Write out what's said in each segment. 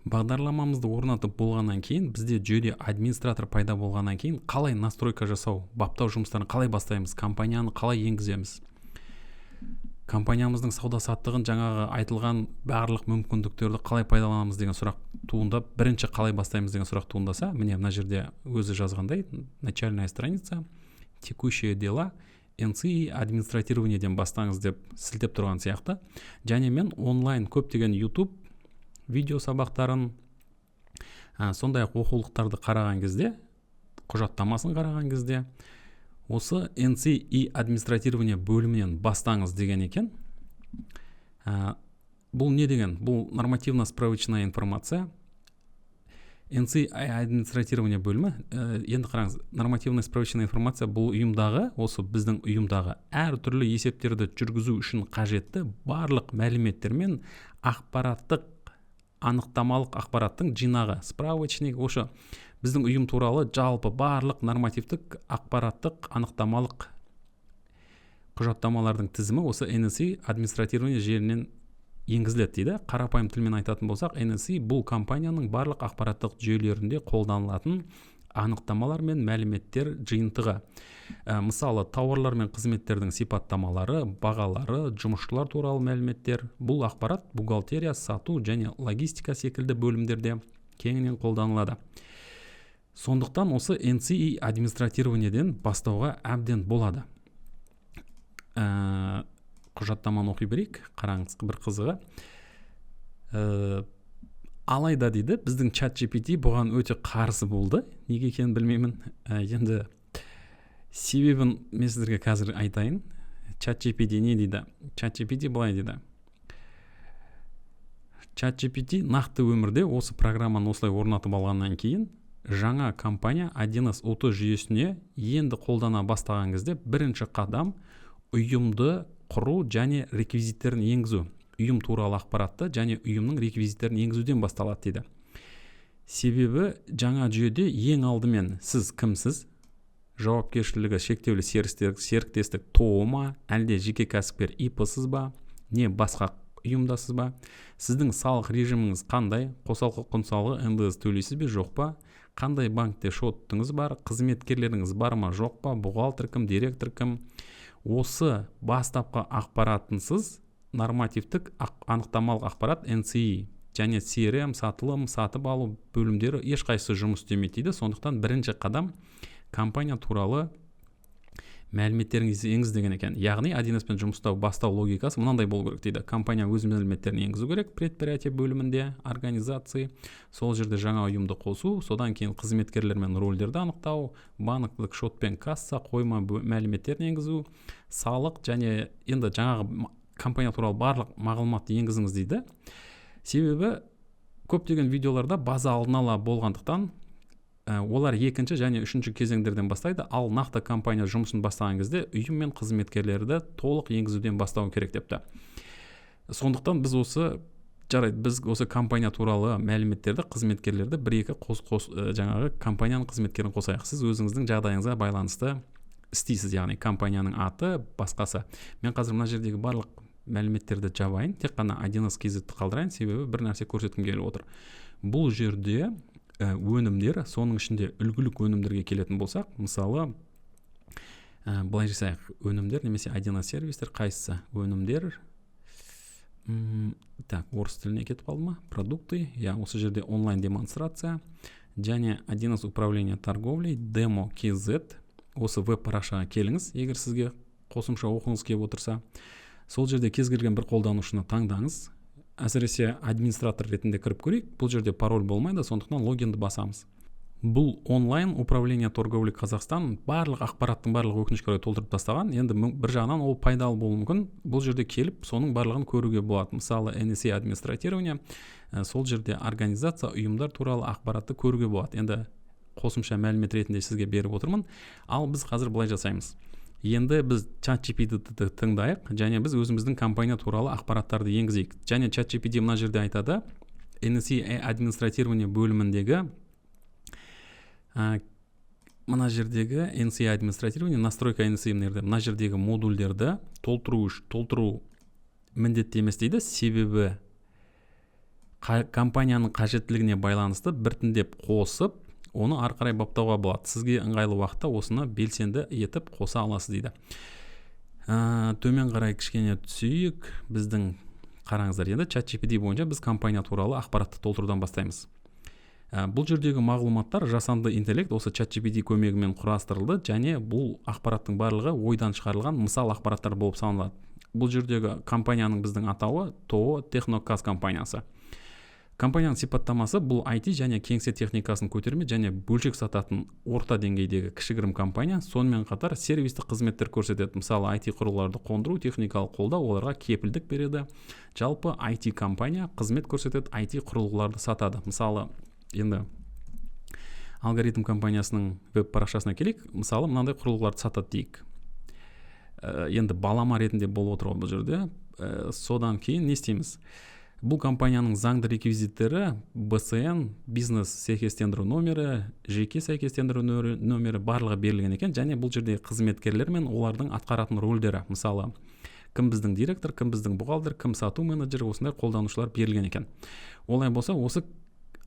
бағдарламамызды орнатып болғаннан кейін, бізде жүйеде администратор пайда болғаннан кейін қалай настройка жасау, баптау жұмыстарын қалай бастаймыз, компанияны қалай енгіземіз, компаниямыздың сауда-саттығын жаңағы айтылған барлық мүмкіндіктерді қалай пайдаланамыз деген сұрақ туындап, бірінші қалай бастаймыз деген сұрақ туындаса, міне мына жерде өзі жазғандай, начальная страница, текущие дела, NCI администратированиеден бастаңыз деп сілтеп тұрған сияқты. Және мен онлайн көптеген YouTube видео сабақтарын, сондай-ақ оқулықтарды қараған кезде, құжаттамасын қараған кезде, осы NCI администратирование бөлімінен бастаңыз деген екен. Бұл не деген? Бұл нормативно-справочная информация. NCI администратирование бөлімі, енді қараңыз, нормативно-справочная информация бұл ұйымдағы, осы біздің ұйымдағы әр түрлі есептерді жүргізу үшін қажетті барлық мәліметтер мен ақпараттық, анықтамалық ақпараттың жинағы, справочник, осы біздің ұйым туралы жалпы барлық нормативтік, ақпараттық, анықтамалық құжаттамалардың тізімі осы NCI администратирование желінен енгізіледі дейді. Қарапайым тілмен айтатын болсақ, NCI бұл компанияның барлық ақпараттық жүйелерінде қолданылатын анықтамалар мен мәліметтер жиынтығы. Мысалы, тауарлар мен қызметтердің сипаттамалары, бағалары, жұмысшылар туралы мәліметтер. Бұл ақпарат бухгалтерия, сату және логистика секілді бөлімдерде кеңінен қолданылады. Сондықтан осы NCI администратированиеден бастауға әбден болады. Құжаттаманы оқи берейік, қараңыз, бір қызығы. Алайда дейді, біздің ChatGPT бұған өте қарсы болды. Неге екенін білмеймін. Енді себебін мен сіздерге қазір айтайын. ChatGPT не дейді? ChatGPT былай дейді. ChatGPT нақты өмірде осы программаны осылай орнатып алғаннан кейін, жаңа компания 1С OT жүйесіне енді қолдана бастаған кезде бірінші қадам ұйымды құру және реквизиттерін енгізу. Ұйым туралы ақпаратты және ұйымның реквизиттерін енгізуден басталады дейді. Себебі жаңа жүйеде ең алдымен сіз кімсіз, жауапкершілігі шектеулі серіктестік ТО ма, әлде жеке кәсіпкер ИП-сіз ба, не басқа ұйымдасыз ба, сіздің салық режиміңіз қандай, қосалқы құн салығы НДС төлейсіз бе, жоқ па, қандай банкте шоттыңыз бар, қызметкерлеріңіз бар ма, жоқ па, бухгалтер кім, директор кім. Осы бастапқы ақпаратынсыз нормативтік анықтамалық ақпарат NCI және CRM, сатылым, сатып алу бөлімдері ешқайсысы жұмыс істемейді дейді. Сондықтан бірінші қадам компания туралы мәліметтеріңізді енгіз деген екен. Яғни 1С-пен жұмыстау бастау логикасы мынандай болу керек дейді. Компания өз мәліметтерін енгізу керек предприятие бөлімінде, организация, сол жерде жаңа ұйымды қосу, содан кейін қызметкерлер мен рөлдерді анықтау, банктік шот пен касса, қойма мәліметтерін енгізу, салық және енді жаңағы компания туралы барлық мағлұматты енгізіңіз дейді. Себебі көптеген видеоларда база алдын ала болғандықтан олар екінші және үшінші кезеңдерден бастайды, ал нақты компания жұмысын бастаған кезде ұйым мен қызметкерлерді толық енгізуден бастау керек депті. Сондықтан біз осы компания туралы мәліметтерді, қызметкерлерді бір-екі жаңағы компанияның қызметкерін қосайық. Сіз өзіңіздің жағдайыңызға байланысты істейсіз, яғни компанияның аты, басқасы. Мен қазір мына жердегі барлық мәліметтерді жабайын, тек қана 1С кезетті қалдырайын, себебі бір нәрсе көрсеткім келіп отыр. Бұл жерде өнімдер, соның ішінде үлгілік өнімдерге келетін болсақ, мысалы, былай жасайық, өнімдер немесе 1С сервистер қайсысы? Өнімдер, орыс тіліне кетіп қалды ма? Продукты, осы жерде онлайн демонстрация, және 1С управление торговлей, демо KZ, осы веб-парақшаға келіңіз, егер сізге қосымша оқыңыз келіп отырса. Сол жерде кез келген бір қолданушыны таңдаңыз. Әсіресе администратор ретінде кіріп көрейік. Бұл жерде пароль болмайды, сондықтан логинді басамыз. Бұл онлайн управление торговли Қазақстан барлық ақпараттың барлық өкінішке орай толтырып тастаған. Енді бір жағынан ол пайдалы болуы мүмкін. Бұл жерде келіп, соның барлығын көруге болады. Мысалы, NCI администратирование, сол жерде организация, ұйымдар туралы ақпаратты көруге болады. Енді қосымша мәлімет ретінде сізге беріп отырмын. Ал біз қазір былай жасаймыз. Енді біз ChatGPT-ді тыңдайық, және біз өзіміздің компания туралы ақпараттарды енгізейік. Және ChatGPT мына жерде айтады, NCI администратирование бөліміндегі мына жердегі NCI администратирование, настройка NCI мына жердегі модульдерді толтыру міндетті емес дейді, себебі компанияның қажеттілігіне байланысты біртіндеп қосып оны ары қарай баптауға болады. Сізге ыңғайлы уақытта осыны белсенді етіп қоса аласыз дейді. Төмен қарай кішкене түсейік. Біздің қараңыздар, енді ChatGPT бойынша біз компания туралы ақпаратты толтырудан бастаймыз. Бұл жердегі мағлұматтар жасанды интеллект осы ChatGPT көмегімен құрастырылды, және бұл ақпараттың барлығы ойдан шығарылған мысал ақпараттар болып саналады. Бұл жердегі компанияның біздің атауы ТО Техноказ компаниясы. Компанияның сипаттамасы бұл IT және кеңсе техникасын көтерме және бөлшек сататын орта деңгейдегі кішігірім компания, сонымен қатар сервистік қызметтер көрсетеді. Мысалы, IT құрылғыларды қондыру, техникалық қолдау, оларға кепілдік береді. Жалпы IT компания қызмет көрсетеді, IT құрылғыларды сатады. Мысалы, енді алгоритм компаниясының веб парақшасына келейік. Мысалы, мынандай құрылғыларды сатады дейік. Енді балама ретінде болып отыр бұл жерде. Содан кейін не істейміз? Бұл компанияның заңды реквизиттері БСН, бизнес сәйкестендіру номері, жеке сәйкестендіру номері барлығы берілген екен, және бұл жерде қызметкерлер мен олардың атқаратын рөлдері, мысалы, кім біздің директор, кім біздің бухгалтер, кім сату менеджері, осындай қолданушылар берілген екен. Олай болса, осы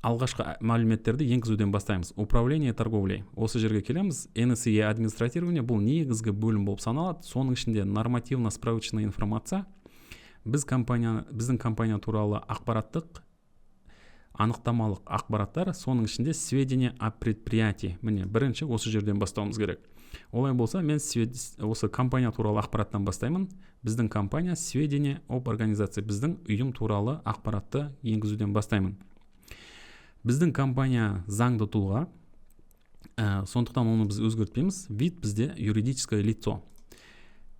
алғашқы мәліметтерді енгізуден бастаймыз. Управление торговлей. Осы жерге келеміз. NSE администратирование бұл негізгі бөлім болып саналады. Соның ішінде нормативно-справочная информация. Біздің компания туралы ақпараттық анықтамалық ақпараттар, соның ішінде сведения о предприятии. Міне, бірінші осы жерден бастауымыз керек. Олай болса, мен осы компания туралы ақпараттан бастаймын. Біздің компания сведения об организации, біздің ұйым туралы ақпаратты енгізуден бастаймын. Біздің компания заңды тұлға, сондықтан оны біз өзгертпейміз. Вид бізде юридическое лицо.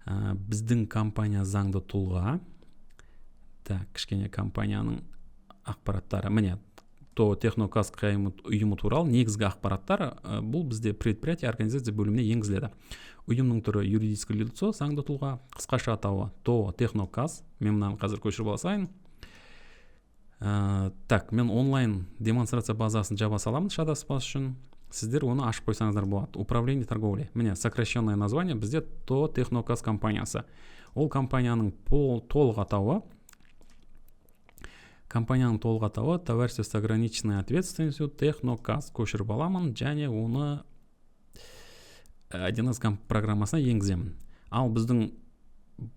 Біздің компания заңды тұлға. Кішкене компанияның ақпараттары. Міне, ТО Техноказ ұйымы туралы негізгі ақпараттар бұл бізде предприятие организация бөліміне енгізіледі. Ұйымның түрі юридическое лицо, заңды тұлға, қысқаша атауы ТО Техноказ. Мен мынаны қазір көшіріп алайын. Мен онлайн демонстрация базасын жаба саламын шатаспас үшін. Сіздер оны ашып қойсаңыздар болады. Управление торговлей. Міне, сокращенное название бізде ТО Техноказ компаниясы. Ол компанияның толық атауы товарищество с ограниченной ответственностью Техноказ көшіріп аламын, және оны 1С программасына енгіземін. Ал біздің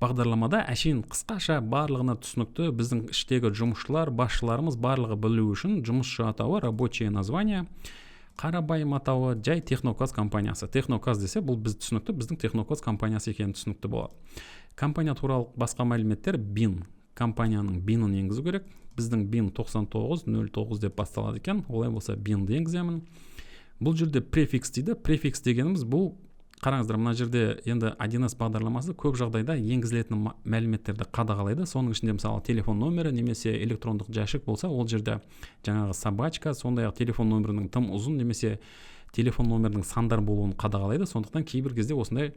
бағдарламада әшейін қысқаша барлығына түсінікті біздің іштегі жұмысшылар, басшыларымыз барлығы білу үшін жұмысшы атауы рабочее название, қарапайым атауы жай Техноказ компаниясы. Техноказ десе, бұл біз түсінікті, біздің Техноказ компаниясы екені түсінікті болады. Компания туралы басқа мәліметтер BIN. Компанияның BIN-ін енгізу керек. Біздің BIN 9909 деп басталады екен. Олай болса BIN-ді енгіземін. Бұл жерде префикс дейді. Префикс дегеніміз бұл, қараңыздар, мына жерде енді 1С бағдарламасы көп жағдайда енгізілетін мәліметтерді қадағалайды. Соның ішінде мысалы телефон номері немесе электрондық жәшік болса, ол жерде жаңағы собачка, сондай-ақ телефон номерінің тым ұзын немесе телефон номерінің сандар болуын қадағалайды. Сондықтан кейбір кезде осындай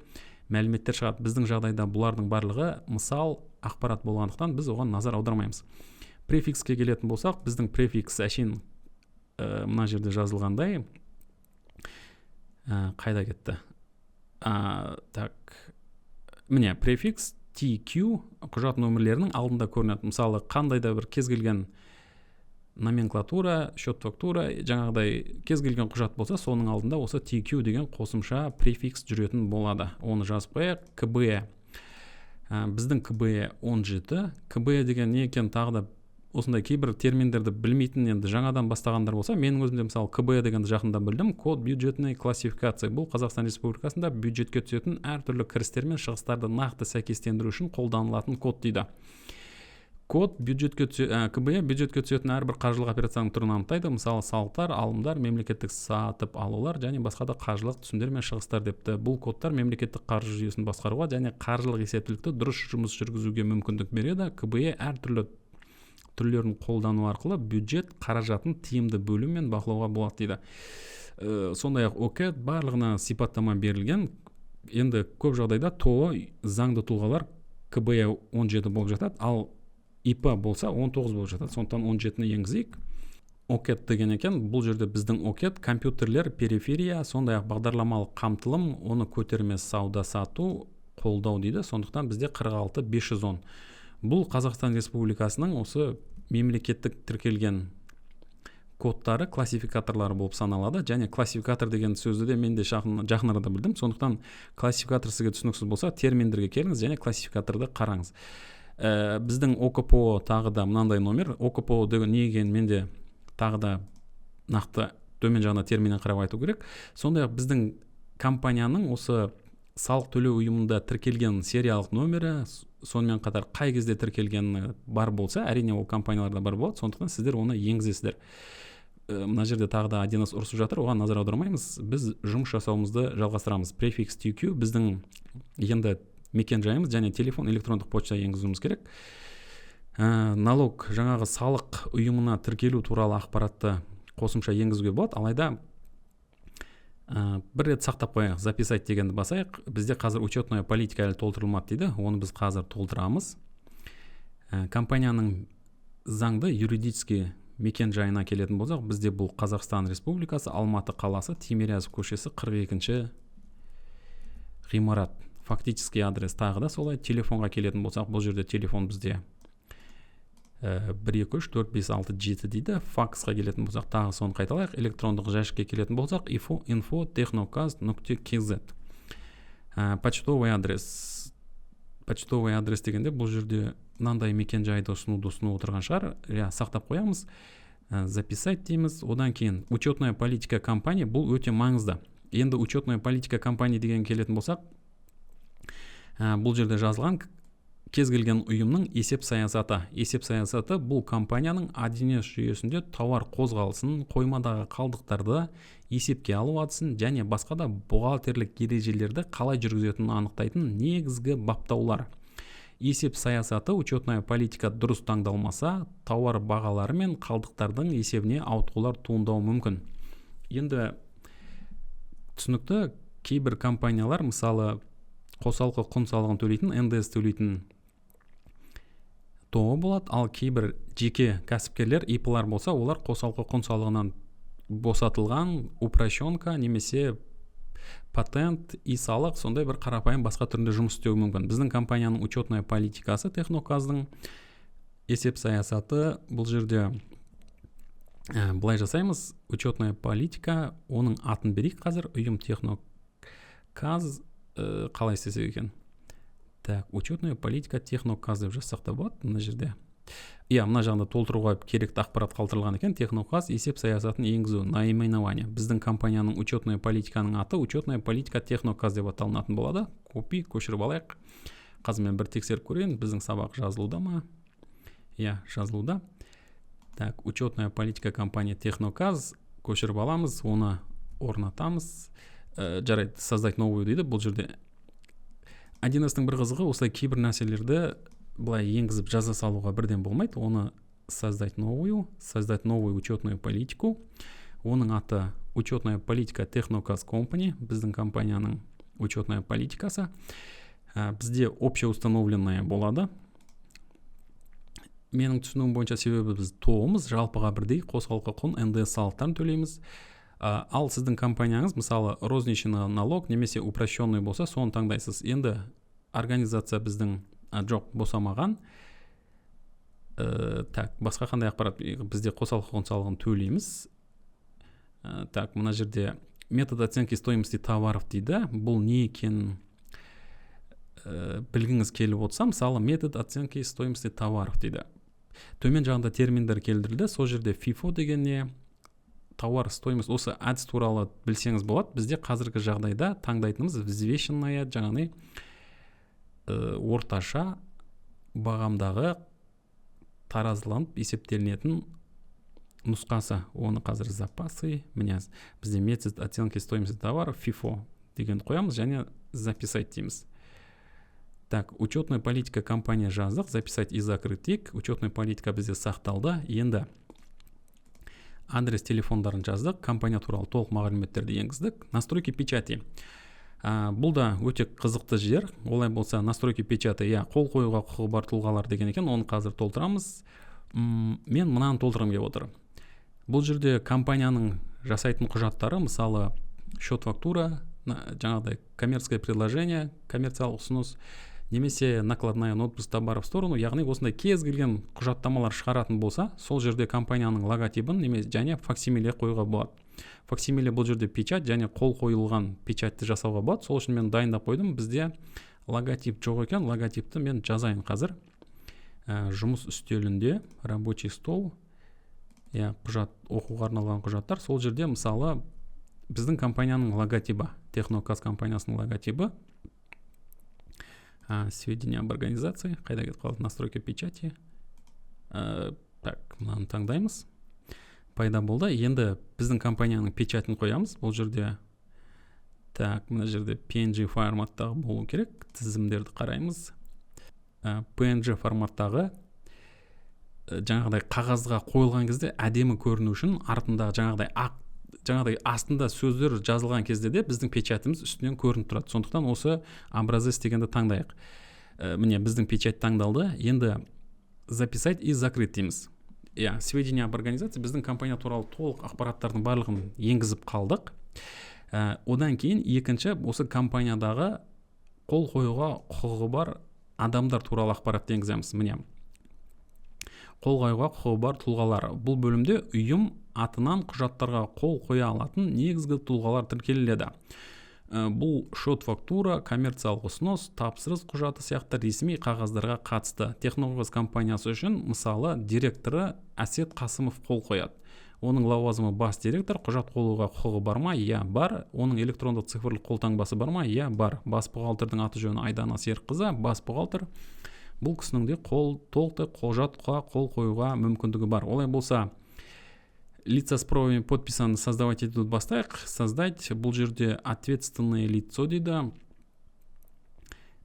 мәліметтер шығады. Біздің жағдайда бұлардың барлығы мысал ақпарат болғандықтан біз оған назар аудармаймыз. Префикске келетін болсақ, біздің префикс әшейін мына жерде жазылғандай, қайда кетті? Міне, префикс TQ құжат нөмірлерінің алдында көрінеді. Мысалы, қандай да бір кез келген номенклатура, счет фактура, жаңағыдай кез келген құжат болса, соның алдында осы TQ деген қосымша префикс жүретін болады. Оны жазып қояйық. КБ. Біздің КБ 17. КБ деген не екен, тағы да осындай кейбір терминдерді білмейтін енді жаңадан бастағандар болса, менің өзімде мысалы КБ дегенді жақында білдім. Код бюджетной классификация. Бұл Қазақстан Республикасында бюджетке түсетін әртүрлі кірістер мен шығыстарды нақты сәйкестендіру үшін қолданылатын код дейді. Код КБ бюджетке түсетін әрбір қаржылық операцияның түрін анықтайды. Мысалы, салықтар, алымдар, мемлекеттік сатып алулар және басқа да қаржылық түсімдер мен шығыстар депті. Бұл кодтар мемлекеттік қаржы жүйесін басқаруға және қаржылық есептілікті дұрыс жұмыс жүргізуге мүмкіндік береді. КБ әртүрлі түрлерін қолдану арқылы бюджет қаражатын тиімді бөлу мен бақылауға болады дейді. Сондай-ақ ОКЭД барлығына сипаттама берілген. Енді көп жағдайда ТО заңды тұлғалар КБ 17 болып жатады, ал ИП болса 19 болып жатады. Сондықтан 17-ні енгізейік. ОКЭД деген екен. Бұл жерде біздің ОКЭД компьютерлер, периферия, сондай-ақ бағдарламалық қамтылым, оны көтерме сауда сату, қолдау дейді. Сондықтан бізде 46510. Бұл Қазақстан Республикасының осы мемлекеттік тіркелген кодтары классификаторлары болып саналады, және классификатор деген сөзді де мен де жақын арада білдім. Сондықтан классификатор сізге түсініксіз болса, терминдерге келіңіз және классификаторды қараңыз. Біздің ОКПО тағы да мынандай номер. ОКПО деген не екенін мен де тағы да нақты төмен жағына терминнен қарап айту керек. Сондай-ақ біздің компанияның осы салық төлеу ұйымында тіркелген сериялық номері, сонымен қатар қай кезде тіркелгені бар болса, әрине ол компанияларда бар болады, сондықтан сіздер оны енгізесіздер. Мына жерде тағы да 1С ұрысып жатыр, оған назар аудармаймыз. Біз жұмыс жасауымызды жалғастырамыз. Префикс TQ біздің енді мекен жайымыз, және телефон, электрондық почта енгізуіміз керек. Налог, жаңағы салық ұйымына тіркелу туралы ақпаратты қосымша енгізуге болады. Алайда бір рет сақтап қояйық, записать дегенді басайық. Бізде қазір учетная политика әлі толтырылмады дейді. Оны біз қазір толтырамыз. Компанияның заңды юридически мекен жайына келетін болсақ, бізде бұл Қазақстан Республикасы, Алматы қаласы, Тимирязев көшесі, 42-ші ғимарат. Фактический адрес тағы да солай. Телефонға келетін болсақ, бұл жерде телефон бізде 1-2-3-4-5-6-7 дейді. Факсқа келетін болсақ, тағы соны қайталайық. Электрондық жәшікке келетін болсақ, info.technokaz.kz. Почтовый адрес дегенде бұл жерде мынандай мекен жайды ұсынып отырған шығар. Сақтап қоямыз. Записать дейміз. Одан кейін учетная политика компания, бұл өте маңызды. Енді учетная политика компания деген келетін болсақ, бұл жерде жазылған кез келген ұйымның есеп саясаты. Есеп саясаты бұл компанияның 1С жүйесінде тауар қозғалысын, қоймадағы қалдықтарды есепке алу әдісін және басқа да бухгалтерлік ережелерді қалай жүргізетінін анықтайтын негізгі баптаулар. Есеп саясаты, учетная политика дұрыс таңдалмаса, тауар бағалары мен қалдықтардың есебіне ауытқулар туындауы мүмкін. Енді түсінікті, кейбір компаниялар, мысалы қосалқы құн салығын төлейтін, НДС төлейтін тобы болады, ал кейбір жеке кәсіпкерлер, ИП-лар болса, олар қосалқы құн салығынан босатылған упрощенка немесе патент, салық, сондай бір қарапайым басқа түрінде жұмыс істеуі мүмкін. Біздің компанияның учетная политикасы, Техноказдың есеп саясаты, бұл жерде былай жасаймыз. Учетная политика, оның атын берейік қазір, ұйым Техноказ қалай істесе екен. Так, учетная политика Техноказ деп жазсақ та болады мына жерде. Мына жағында толтыруға керекті ақпарат қалдырылған екен. Техноказ есеп саясатын енгізу, наименование. Біздің компанияның учетная политиканың аты учетная политика Техноказ деп аталынатын болады. Көшіріп алайық. Қазір мен бір тексеріп көрейін, біздің сабақ жазылуда ма? Жазылуда. Так, учетная политика компания Техноказ, көшіріп аламыз, оны орнатамыз. Жарайды, создать новую дейді. Бұл жерде 1С-тің бір қызығы, осылай кейбір нәрселерді былай енгізіп жаза салуға бірден болмайды. Оны создать новую учетную политику. Оның аты учетная политика Техноказ Company, біздің компанияның учетная политикасы. Бізде общеустановленная болады. Менің түсінуім бойынша себебі біз тоғымыз жалпыға бірдей қосалқы құн, НДС салықтарын төлейміз. Ал сіздің компанияңыз, мысалы, розничный налог немесе упрощенный болса, соны таңдайсыз. Енді организация біздің жоқ босамаған. Так, басқа қандай ақпарат? Бізде қосалқы құн салығын төлейміз. Так, мына жерде метод оценки стоимости товаров дейді. Бұл не екенін білгіңіз келіп отырса, мысалы, метод оценки стоимости товаров дейді. Төмен жағында терминдер келдірілді. Сол жерде FIFO деген не? Тауар стоимость, осы әдіс туралы білсеңіз болады. Бізде қазіргі жағдайда таңдайтынымыз взвешенная, жаңағы орташа бағамдағы таразыланып есептелінетін нұсқасы. Оны қазір запасы, бізде метод оценки стоимости товаров FIFO деген қоямыз және записать дейміз. Так, учетная политика компания жаздық, записать и закрыть тек. Учетная политика бізде сақталды. Енді адрес телефондарын жаздық, компания туралы толық мәліметтерді енгіздік. Настройки печати. Бұл да өте қызықты жер. Олай болса, настройки печати, қол қоюға құқығы бар тұлғалар деген екен, оны қазір толтырамыз. Мен мынаны толтырғым келіп отыр. Бұл жерде компанияның жасайтын құжаттары, мысалы, счет фактура, жаңағыдай коммерческое предложение, коммерциялық ұсыныс, немесе накладная отпускта барып в сторону, яғни осындай кез келген құжаттамалар шығаратын болса, сол жерде компанияның логотипін немесе және факсимиле қоюға болады. Факсимиле бұл жерде печать және қол қойылған печатьті жасауға болады. Сол үшін мен дайындап қойдым. Бізде логотип жоқ екен. Логотипті мен жазайын қазір. Жұмыс үстелінде рабочий стол, құжат, оқуға арналған құжаттар. Сол жерде мысалы біздің компанияның логотипі, Техноказ компаниясының логотипі. Сведения об организации, қайда кетіп қалды, настройка печати. Так, мынаны таңдаймыз. Пайда болды. Енді біздің компанияның печатын қоямыз. Бұл жерде мына жерде PNG форматтағы болу керек. Тізімдерді қараймыз. PNG форматтағы жаңағыдай қағазға қойылған кезде әдемі көріну үшін артындағы жаңағыдай астында сөздер жазылған кезде де біздің печатымыз үстінен көрініп тұрады. Сондықтан осы образец дегенді таңдайық. Міне біздің печать таңдалды. Енді записать и закрыть дейміз. Сведения об организации, біздің компания туралы толық ақпараттардың барлығын енгізіп қалдық. Одан кейін екінші осы компаниядағы қол қоюға құқығы бар адамдар туралы ақпаратты енгіземіз. Міне қол қоюға құқығы бар тұлғалар. Бұл бөлімде ұйым атынан құжаттарға қол қоя алатын негізгі тұлғалар тіркеледі. Бұл шот фактура, коммерциялық ұсыныс, тапсырыс құжаты сияқты ресми қағаздарға қатысты. Техноказ компаниясы үшін мысалы директоры Әсет Қасымов қол қояды. Оның лауазымы бас директор. Құжат қоюға құқығы бар ма? Бар. Оның электрондық цифрлық қолтаңбасы бар ма? Бар. Бас бухгалтердің аты жөні Айдана Серікқызы, бас бухгалтер. Бұл кісінің де толықтай құжатқа қол қоюға мүмкіндігі бар. Олай болса, лица с правовыми подписями создавать етуді бастайық. Создать, бұл жерде ответственное лицо дейді.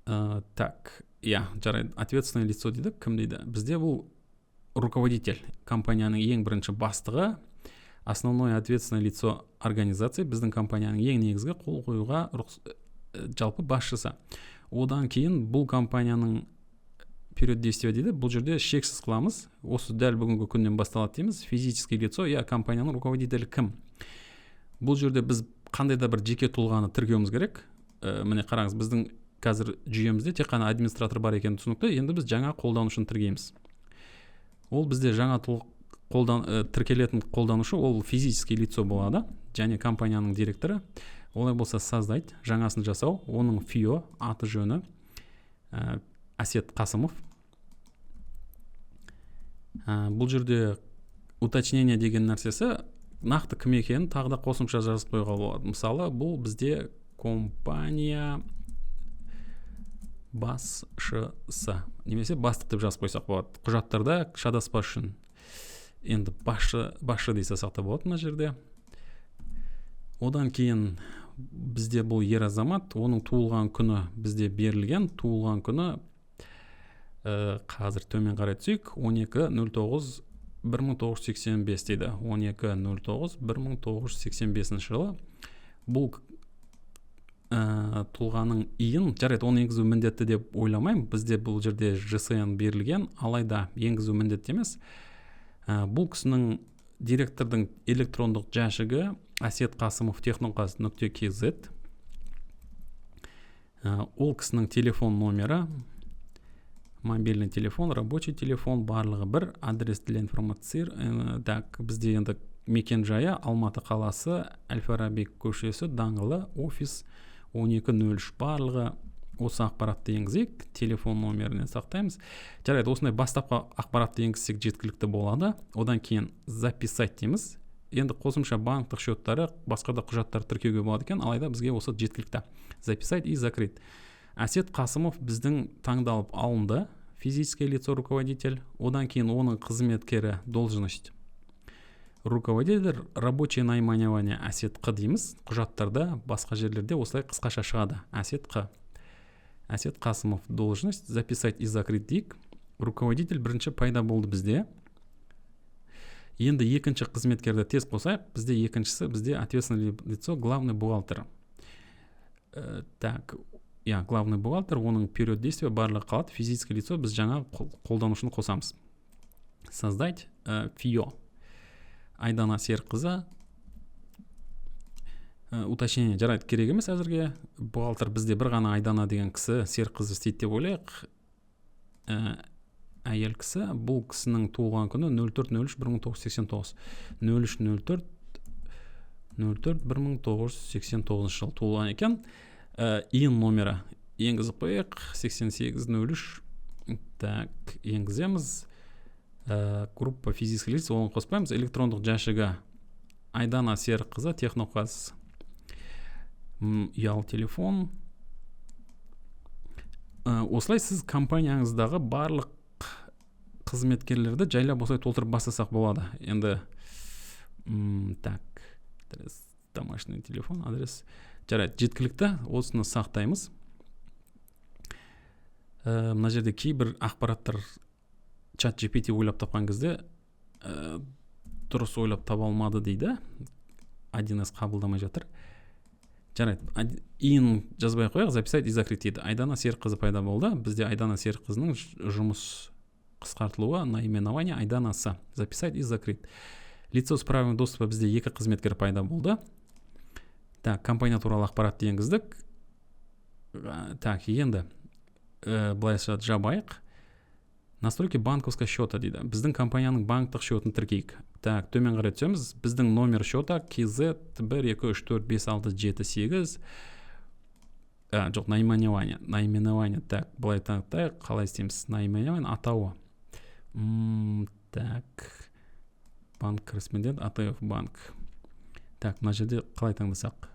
Жарайды, ответственное лицо дейді. Кім дейді? Бізде бұл руководитель, компанияның ең бірінші бастығы, основное ответственное лицо организации, біздің компанияның ең негізгі қол қоюға жалпы басшысы. Одан кейін бұл компанияның период действия дейді. Бұл жерде шексіз қыламыз. Осы дәл бүгінгі күннен басталады дейміз. Физический лицо, компанияның руководителі кім? Бұл жерде біз қандай да бір жеке тұлғаны тіркеуіміз керек. Міне қараңыз, біздің қазір жүйемізде тек қана администратор бар екені түсінікті. Енді біз жаңа қолданушыны тіркейміз. Ол бізде жаңа тіркелетін қолданушы, ол физический лицо болады, және компанияның директоры. Олай болса создать, жаңасын жасау, оның ФИО, аты жөні Әсет Қасымов. Бұл жерде уточнение деген нәрсесі нақты кім екенін тағы да қосымша жазып қойға болады. Мысалы, бұл бізде компания басшысы, немесе бастық деп жазып қойсақ болады. Құжаттарда шадаспас үшін. Енді басшы дей салсақ та болады мына жерде. Одан кейін бізде бұл ер азамат, оның туылған күні бізде берілген. Туылған күні қазір төмен қарай түсейік. 12.09.1985 дейді. 12.09.1985 жылы. Бұл тұлғаның иін, жарайды, оны енгізу міндетті деп ойламаймын. Бізде бұл жерде ЖСН берілген, алайда енгізу міндетті емес. Бұл кісінің директордың электрондық жәшігі Әсет Қасымов техноказ.kz. Ол кісінің телефон номері, мобильный телефон, рабочий телефон, барлығы бір, адрес для информации. Бізде енді мекен жайы Алматы қаласы, Әл-Фараби көшесі, даңғылы, офис 1203, барлығы осы ақпаратты енгізейік. Телефон номерінен сақтаймыз. Жарайды, осындай бастапқы ақпаратты енгізсек жеткілікті болады. Одан кейін записать дейміз. Енді қосымша банктық счеттары, басқа да құжаттар тіркеуге болады екен, алайда бізге осы жеткілікті. Записать и закрыть. Әсет Қасымов біздің таңдалып алынды. Физическое лицо руководитель. Одан кейін оның қызметкері должность. Руководитель, рабочее наименование Әсет Қ дейміз. Құжаттарда басқа жерлерде осылай қысқаша шығады. Әсет Қ. Әсет Қасымов должность. Записать и закрыть дейік. Руководитель бірінші пайда болды бізде. Енді екінші қызметкерді тез қосайық. Бізде екіншісі, бізде ответственное лицо, главный бухгалтер. Главный бухгалтер, оның период действия барлығы қалады. Физическое лицо, біз жаңа қолданушыны қосамыз. Создать ФИО. Айдана Серікқызы. уточнение жарайды, керек емес әзірге. Бухгалтер бізде бір ғана Айдана деген кісі, Серік қызы істейді деп ойлайық. Әйел кісі, бұл кісінің туылған күні 04.03.1989. 03.04.1989 жыл туылған екен. Иін номері енгізіп қояйық, 8803. Так, енгіземіз. Группа физических лиц, оған қоспаймыз. Электрондық жәшігі Айдана Серік қызы, Техноқаз. Ұялы телефон. Осылай сіз компанияңыздағы барлық қызметкерлерді жайлап осылай толтырып бастасақ болады. Енді так, адрес, домашний телефон, адрес. Жарайды, жеткілікті, осыны сақтаймыз. Мына жерде кейбір ақпараттар чат GPT ойлап тапқан кезде дұрыс ойлап таба алмады дейді. 1С қабылдамай жатыр. Жарайды, иін жазбай қояқ, записать и закрыть дейді. Айдана Серік қызы пайда болды. Бізде Айдана Серік қызының жұмыс қысқартылуы, наименование Айданасы. Записать и закрыть. Лицо с правом доступа бізде 2 қызметкер пайда болды. Так, компания туралы ақпаратты енгіздік. Так, енді былайша жабайық. Настройки банковского счета дейді. Біздің компанияның банктық счетін тіркейік. Так, төмен қарай түсеміз. Біздің номер счета KZ 1-2-3-4-5-6-7-8. Жоқ, наименование. Так, былай таңықтайық. Қалай істейміз? Наименование атауы. Так, банк корреспондент, АТФ банк. Так, мына жерде қалай таңдасақ?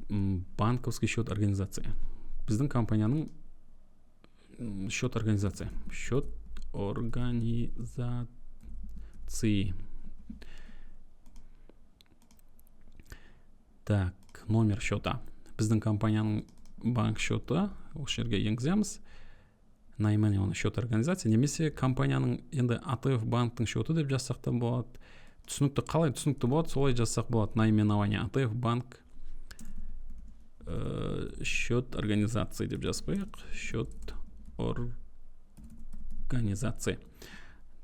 Банковский счет организации. Біздің компанияның счет организации. Счет организации. Так, номер счета. Біздің компанияның банк счеты. Осы жерге енгіземіз. Наименование счет организации. Немесе компанияның енді АТФ банктың счеты деп жазсақ та болады. Түсінікті, қалай түсінікті болады, солай жазсақ болады. Наименование АТФ банк счет организации деп жазып қояйық. Счет организации.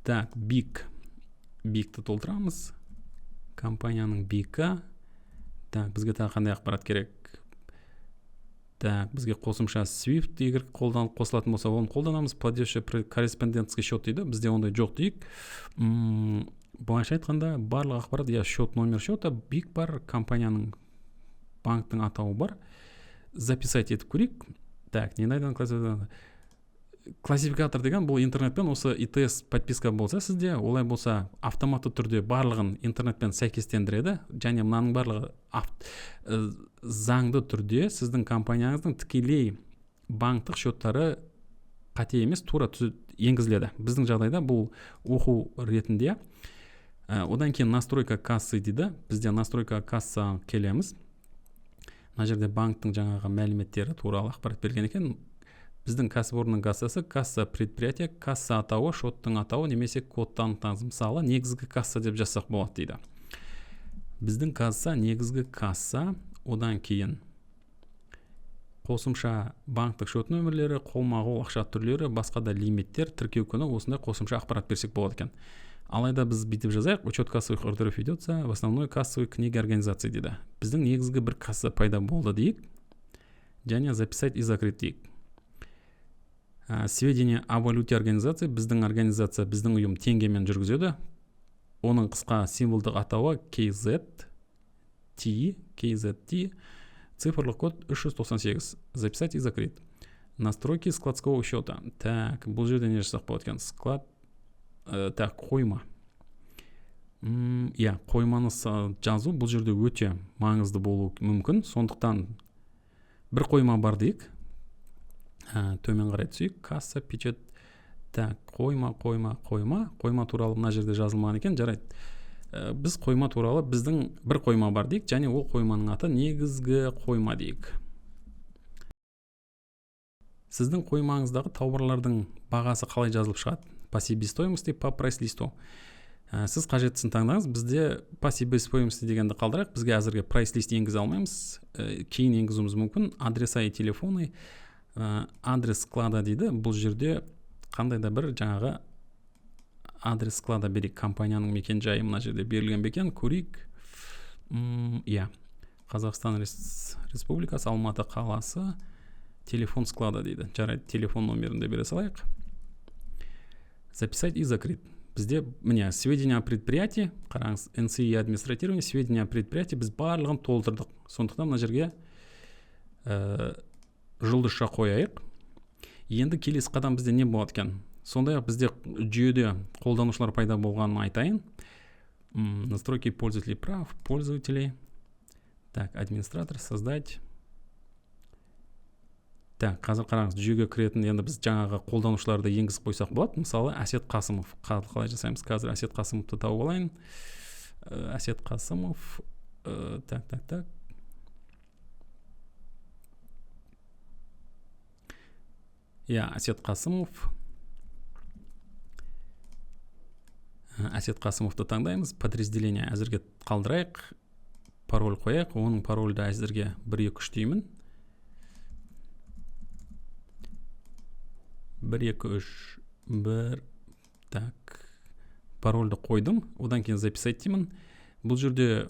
Так, бикті толтырамыз. Компанияның бикі. Так, бізге тағы қандай ақпарат керек? Так, бізге қосымша Swift егер қосылатын болса, оны қолданамыз. Платежный корреспондентский счет дейді. Бізде ондай жоқ дейік. Былайша айтқанда, барлық ақпарат, счет, номер счета, бик бар, компанияның банктың атауы бар. Записать етіп көрейік. Так, не найден классификатор деген бұл интернетпен осы ИТС подписка болса сізде, олай болса автоматты түрде барлығын интернетпен сәйкестендіреді, және мынаның барлығы заңды түрде сіздің компанияңыздың тікелей банктық счеттары қате емес, тура енгізіледі. Біздің жағдайда бұл оқу ретінде. Одан кейін настройка кассы дейді. Бізде настройка касса келеміз. Мына жерде банктың жаңағы мәліметтері туралы ақпарат берген екен. Біздің кәсіпорынның кассасы, касса предприятие, касса атауы, шоттың атауы немесе кодтан таныз. Мысалы, негізгі касса деп жазсақ болады дейді. Біздің касса, негізгі касса, одан кейін қосымша банктық шот нөмірлері, қолма-қол ақша түрлері, басқа да лимиттер, тіркеу күні, осындай қосымша ақпарат берсек болады екен. Алайда біз бүйтіп жазайық, учет кассовых ордеров ведется в основной кассовой книге организации дейді. Біздің негізгі бір касса пайда болды дейік, және записать и закрыть дейік. Сведения о валюте организации. Біздің организация, біздің ұйым теңгемен жүргізеді. Оның қысқа символдық атауы KZT, цифрлық код 398. Записать и закрыть. Настройки складского счета. Так, бұл жерде не жасақ болады екен? Склад. Так, қойма. Қойманы жазу бұл жерде өте маңызды болуы мүмкін. Сондықтан бір қойма бар дейік. Төмен қарай түсейік. Касса, печет. Так, қойма туралы мына жерде жазылмаған екен. Жарайды. Біз қойма туралы біздің бір қойма бар дейік, және ол қойманың аты негізгі қойма дейік. Сіздің қоймаңыздағы тауарлардың бағасы қалай жазылып шығады? По себестоимости, по прайс-листу. Сіз қажеттісін таңдаңыз. Бізде по себестоимости дегенді қалдырайық. Бізге әзірге прайс-лист енгізе алмаймыз. Кейін енгізуіміз мүмкін. Адреса и телефоны. Адрес склада дейді. Бұл жерде қандай да бір жаңағы адрес склада берейік. Компанияның мекен жайы мына жерде берілген бекен. Көрейік. Қазақстан Республикасы, Алматы қаласы, телефон склада дейді. Жарайды, телефон номерін де бере салайық. Записать и закрыть. Бізде міне сведения о предприятии, қараңыз, НСИ администратирование, сведения о предприятии, біз барлығын толтырдық. Сондықтан мына жерге жұлдызша қояйық. Енді келесі қадам бізде не болады екен? Сондай-ақ бізде жүйеде қолданушылар пайда болғанын айтайын. Настройки пользователей прав, пользователей. Так, администратор, создать. Так, қазір қараңыз, жүйеге кіретін, енді біз жаңағы қолданушыларды енгізіп қойсақ болады. Мысалы, Әсет Қасымов. Қалай жасаймыз? Қазір Әсет Қасымовты тауып алайын. Әсет Қасымов. Так. Әсет Қасымов. Әсет Қасымовты таңдаймыз. Подразделение әзірге қалдырайық. Пароль қояйық. Оның парольді әзірге 1-2-3 деймін. 1-2-3-1. Так. Парольді қойдым. Одан кейін записать деймін. Бұл жерде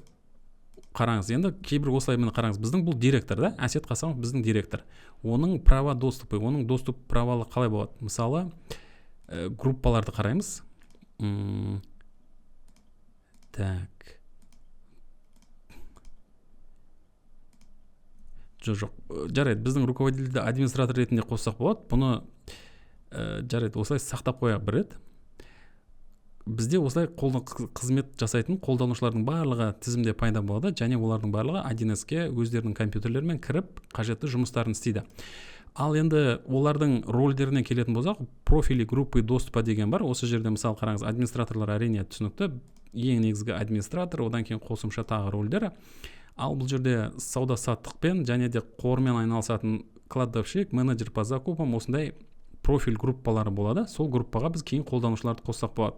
қараңыз, енді кейбір осылай мені қараңыз. Біздің бұл директор, да? Әсет Қасымов біздің директор. Оның права доступы, оның доступ правалы қалай болады? Мысалы, группаларды қараймыз. Так. Жоқ. Жарайды, біздің руководителді администратор ретінде қоссақ болады. Бұны жарайды, осылай сақтап қояқ бір рет. Бізде осылай қызмет жасайтын қолданушылардың барлығы тізімде пайда болады, және олардың барлығы 1С-ке өздерінің компьютерлерімен кіріп, қажетті жұмыстарын істейді. Ал енді олардың рөлдеріне келетін болсақ, профили группы доступа деген бар. Осы жерде мысалы қараңыз, администраторлар әрине түсінікті. Ең негізгі администратор, одан кейін қосымша тағы рөлдері. Ал бұл жерде сауда-саттықпен және де қормен айналысатын кладовщик, менеджер по закупам, осындай профиль группалары болады. Сол группаға біз кейін қолданушыларды қоссақ болады.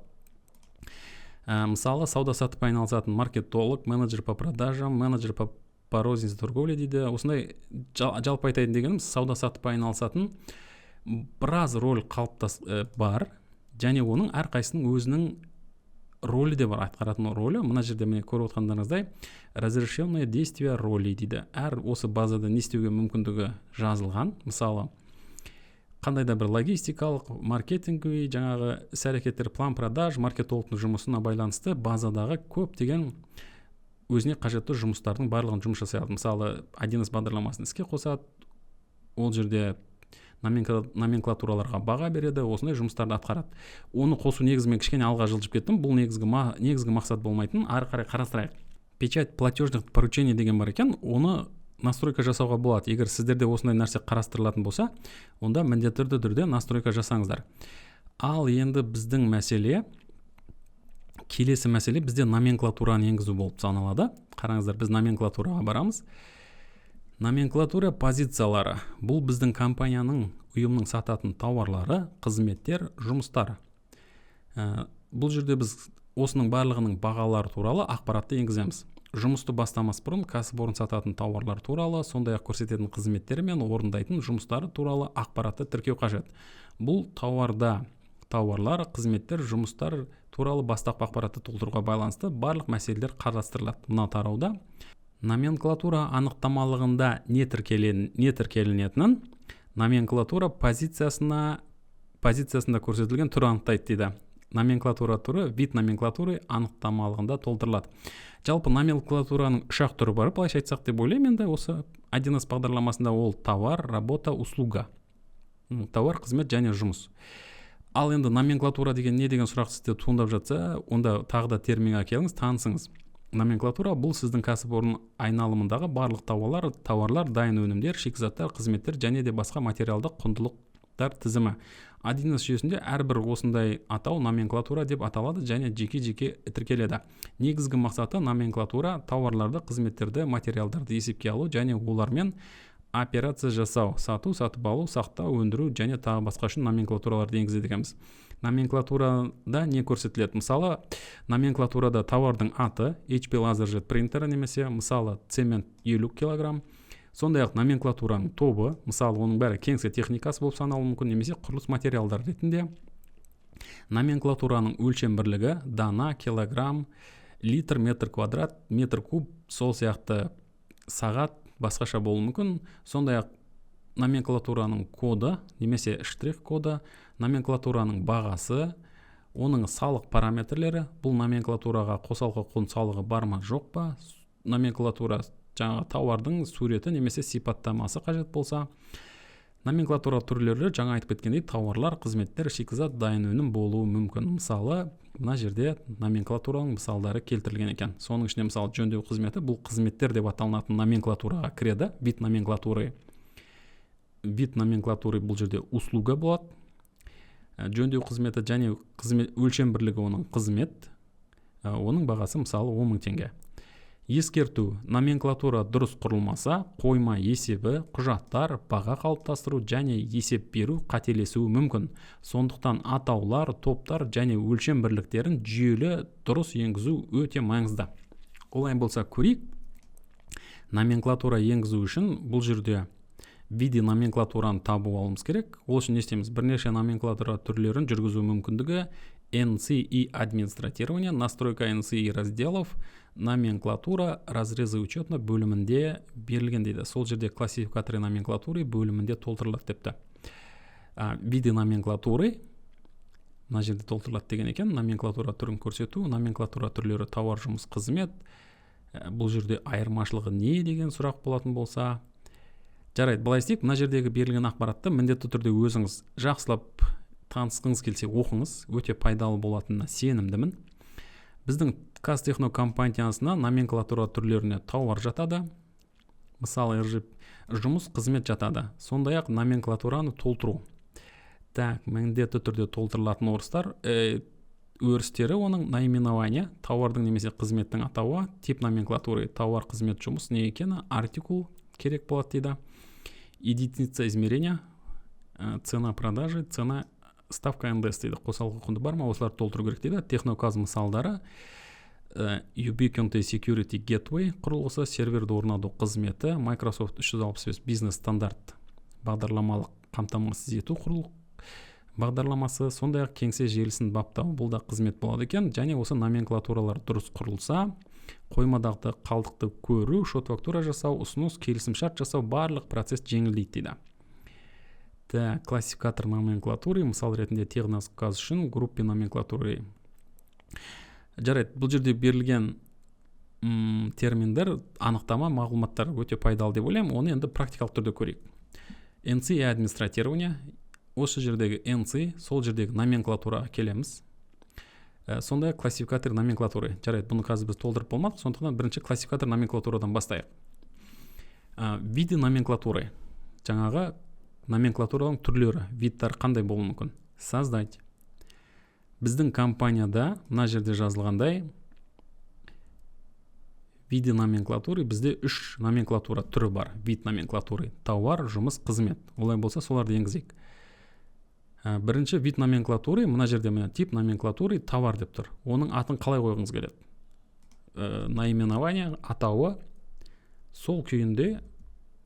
Мысалы, сауда-саттық айналысатын маркетолог, менеджер по продажам, менеджер по розничной торговле дейді. Осындай жалпы айтайын дегеніміз, сауда-саттық айналысатын біраз рөл бар, және оның әрқайсының өзінің рөлі де бар, атқаратын рөлі. Мына жерде міне көріп отқандарыңыздай разрешенные действия роли дейді. Әр осы базада не істеуге мүмкіндігі жазылған. Мысалы, қандай да бір логистикалық, маркетинговый, жаңағы іс-әрекеттер, план продаж, маркетологтың жұмысына байланысты базадағы көптеген өзіне қажетті жұмыстардың барлығын жұмыс жасайды. Мысалы, 1С бағдарламасын іске қосады, ол жерде номенклатураларға баға береді, осындай жұмыстарды атқарады. Оны қосу негізімен кішкене алға жылжып кеттім. Бұл негізгі мақсат болмайтын, ары қарай қарастырайық. Печать платежных поручений деген бар екен, оны настройка жасауға болады. Егер сіздерде осындай нәрсе қарастырылатын болса, онда міндетті түрде настройка жасаңыздар. Ал енді біздің келесі мәселе бізде номенклатураны енгізу болып саналады. Қараңыздар, біз номенклатураға барамыз. Номенклатура позициялары. Бұл біздің компанияның, ұйымның сататын тауарлары, қызметтер, жұмыстар. Бұл жерде біз осының барлығының бағалары туралы ақпаратты енгіземіз. Жұмысты бастамас бұрын кәсіпорын сататын тауарлар туралы, сондай-ақ көрсететін қызметтері мен орындайтын жұмыстары туралы ақпаратты тіркеу қажет. Бұл тауарлар, қызметтер, жұмыстар туралы бастапқы ақпаратты толтыруға байланысты барлық мәселелер қарастырылады. Мына тарауда номенклатура анықтамалығында не тіркеленетінін номенклатура позициясында көрсетілген түрі анықтайды дейді. Номенклатура түрі вид номенклатуры анықтамалығында толтырылады. Жалпы номенклатураның 3 түрі бар, былайша айтсақ деп ойлаймын. Енді осы 1С бағдарламасында ол товар, работа, услуга. Товар, қызмет және жұмыс. Ал енді номенклатура деген не деген сұрақ сізде туындап жатса, онда тағы да терминге келіңіз, танысыңыз. Номенклатура бұл сіздің кәсіпорын айналымындағы барлық тауарлар, дайын өнімдер, шикізаттар, қызметтер және де басқа материалдық құндылықтар тізімі. 1С жүйесінде әрбір осындай атау номенклатура деп аталады және жеке-жеке тіркеледі. Негізгі мақсаты номенклатура тауарларды, қызметтерді, материалдарды есепке алу және олармен операция жасау, сату, сатып алу, сақтау, өндіру және тағы басқа үшін номенклатураларды енгізеді екенбіз. Номенклатурада не көрсетіледі? Мысалы, номенклатурада тауардың аты HP LaserJet принтері немесе мысалы цемент 50 кг. Сондай-ақ номенклатураның тобы, мысалы оның бәрі кеңсе техникасы болып саналуы мүмкін, немесе құрылыс материалдар ретінде. Номенклатураның өлшем бірлігі дана, килограмм, литр, метр квадрат, метр куб, сол сияқты сағат басқаша болуы мүмкін. Сондай-ақ номенклатураның коды немесе штрих коды, номенклатураның бағасы, оның салық параметрлері, бұл номенклатураға қосалқы құн салығы бар ма жоқ па, номенклатура жаңағы тауардың суреті немесе сипаттамасы қажет болса, номенклатура түрлері жаңа айтып кеткендей тауарлар, қызметтер, шикізат, дайын өнім болуы мүмкін. Мысалы, мына жерде номенклатураның мысалдары келтірілген екен. Соның ішінде мысалы жөндеу қызметі, бұл қызметтер деп аталынатын номенклатураға кіреді. Вид номенклатуры бұл жерде услуга болады. Жөндеу қызметі және өлшем бірлігі оның қызмет. Оның бағасы мысалы 10 000 теңге. Ескерту: номенклатура дұрыс құрылмаса, қойма есебі, құжаттар, баға қалыптастыру және есеп беру қателесуі мүмкін. Сондықтан атаулар, топтар және өлшем бірліктерін жүйелі дұрыс енгізу өте маңызды. Олай болса көрейік. Номенклатура енгізу үшін бұл жерде виде номенклатураны табу алуымыз керек. Ол үшін не істейміз? Бірнеше номенклатура түрлерін жүргізу мүмкіндігі, NCI администратирование, настройка NCI разделов, номенклатура, разрезы учетно бөлімінде берілген дейді. Сол жерде классификаторы номенклатуры бөлімінде толтырылады депті. Виде номенклатуры мына жерде толтырылады деген екен. Номенклатура түрін көрсету, номенклатура түрлері тауар, жұмыс, қызмет. Бұл жерде айырмашылығы не деген сұрақ болатын болса, жарайды, былай істейік. Мына жердегі берілген ақпаратты міндетті түрде өзіңіз жақсылап танысқыңыз келсе оқыңыз, өте пайдалы болатынына сенімдімін. Біздің Қазтехно компаниясына номенклатура түрлеріне тауар жатады. Мысалы, жұмыс, қызмет жатады. Сондай-ақ номенклатураны толтыру. Міндетті түрде толтырылатын өрістері оның наименование, тауардың немесе қызметтің атауы, тип номенклатуры, тауар, қызмет, жұмыс не екені, артикул керек болады дейді. Единица измерения, цена продажи, цена ставка НДС дейді. Қосалқы құнды бар ма, осыларды толтыру керек дейді. Техноказ мысалдары: Ubiquiti Security Gateway құрылғысы, серверді орнату қызметі, Microsoft 365 бизнес стандарт бағдарламалық қамтамасыз ету құрылғы бағдарламасы, сондай-ақ кеңсе желісін баптау, бұл да қызмет болады екен. Және осы номенклатуралар дұрыс құрылса, қоймадағы қалдықты көру, шот фактура жасау, ұсыныс, келісімшарт жасау, барлық процесс жеңілдейді дейді. Классификатор номенклатуры, мысал ретінде техноказ үшін группе номенклатуры. Жарайды, бұл жерде берілген терминдер, анықтама, мағлұматтар өте пайдалы деп ойлаймын. Оны енді практикалық түрде көрейік. NCI администратирование, осы жердегі NCI, сол жердегі номенклатураға келеміз. Сондай классификатор номенклатуры. Жарайды, бұны қазір біз толтырып болмадық, сондықтан бірінші классификатор номенклатурадан бастайық. Виде номенклатуры. Жаңағы номенклатураның түрлері, видтар қандай болуы мүмкін? Создать. Біздің компанияда мына жерде жазылғандай виде номенклатуры, бізде 3 номенклатура түрі бар. Вид номенклатуры: тауар, жұмыс, қызмет. Олай болса соларды енгізейік. Бірінші вид номенклатуры, мына жерде тип номенклатуры товар деп тұр. Оның атын қалай қойғыңыз келеді? Наименование, атауы. Сол күйінде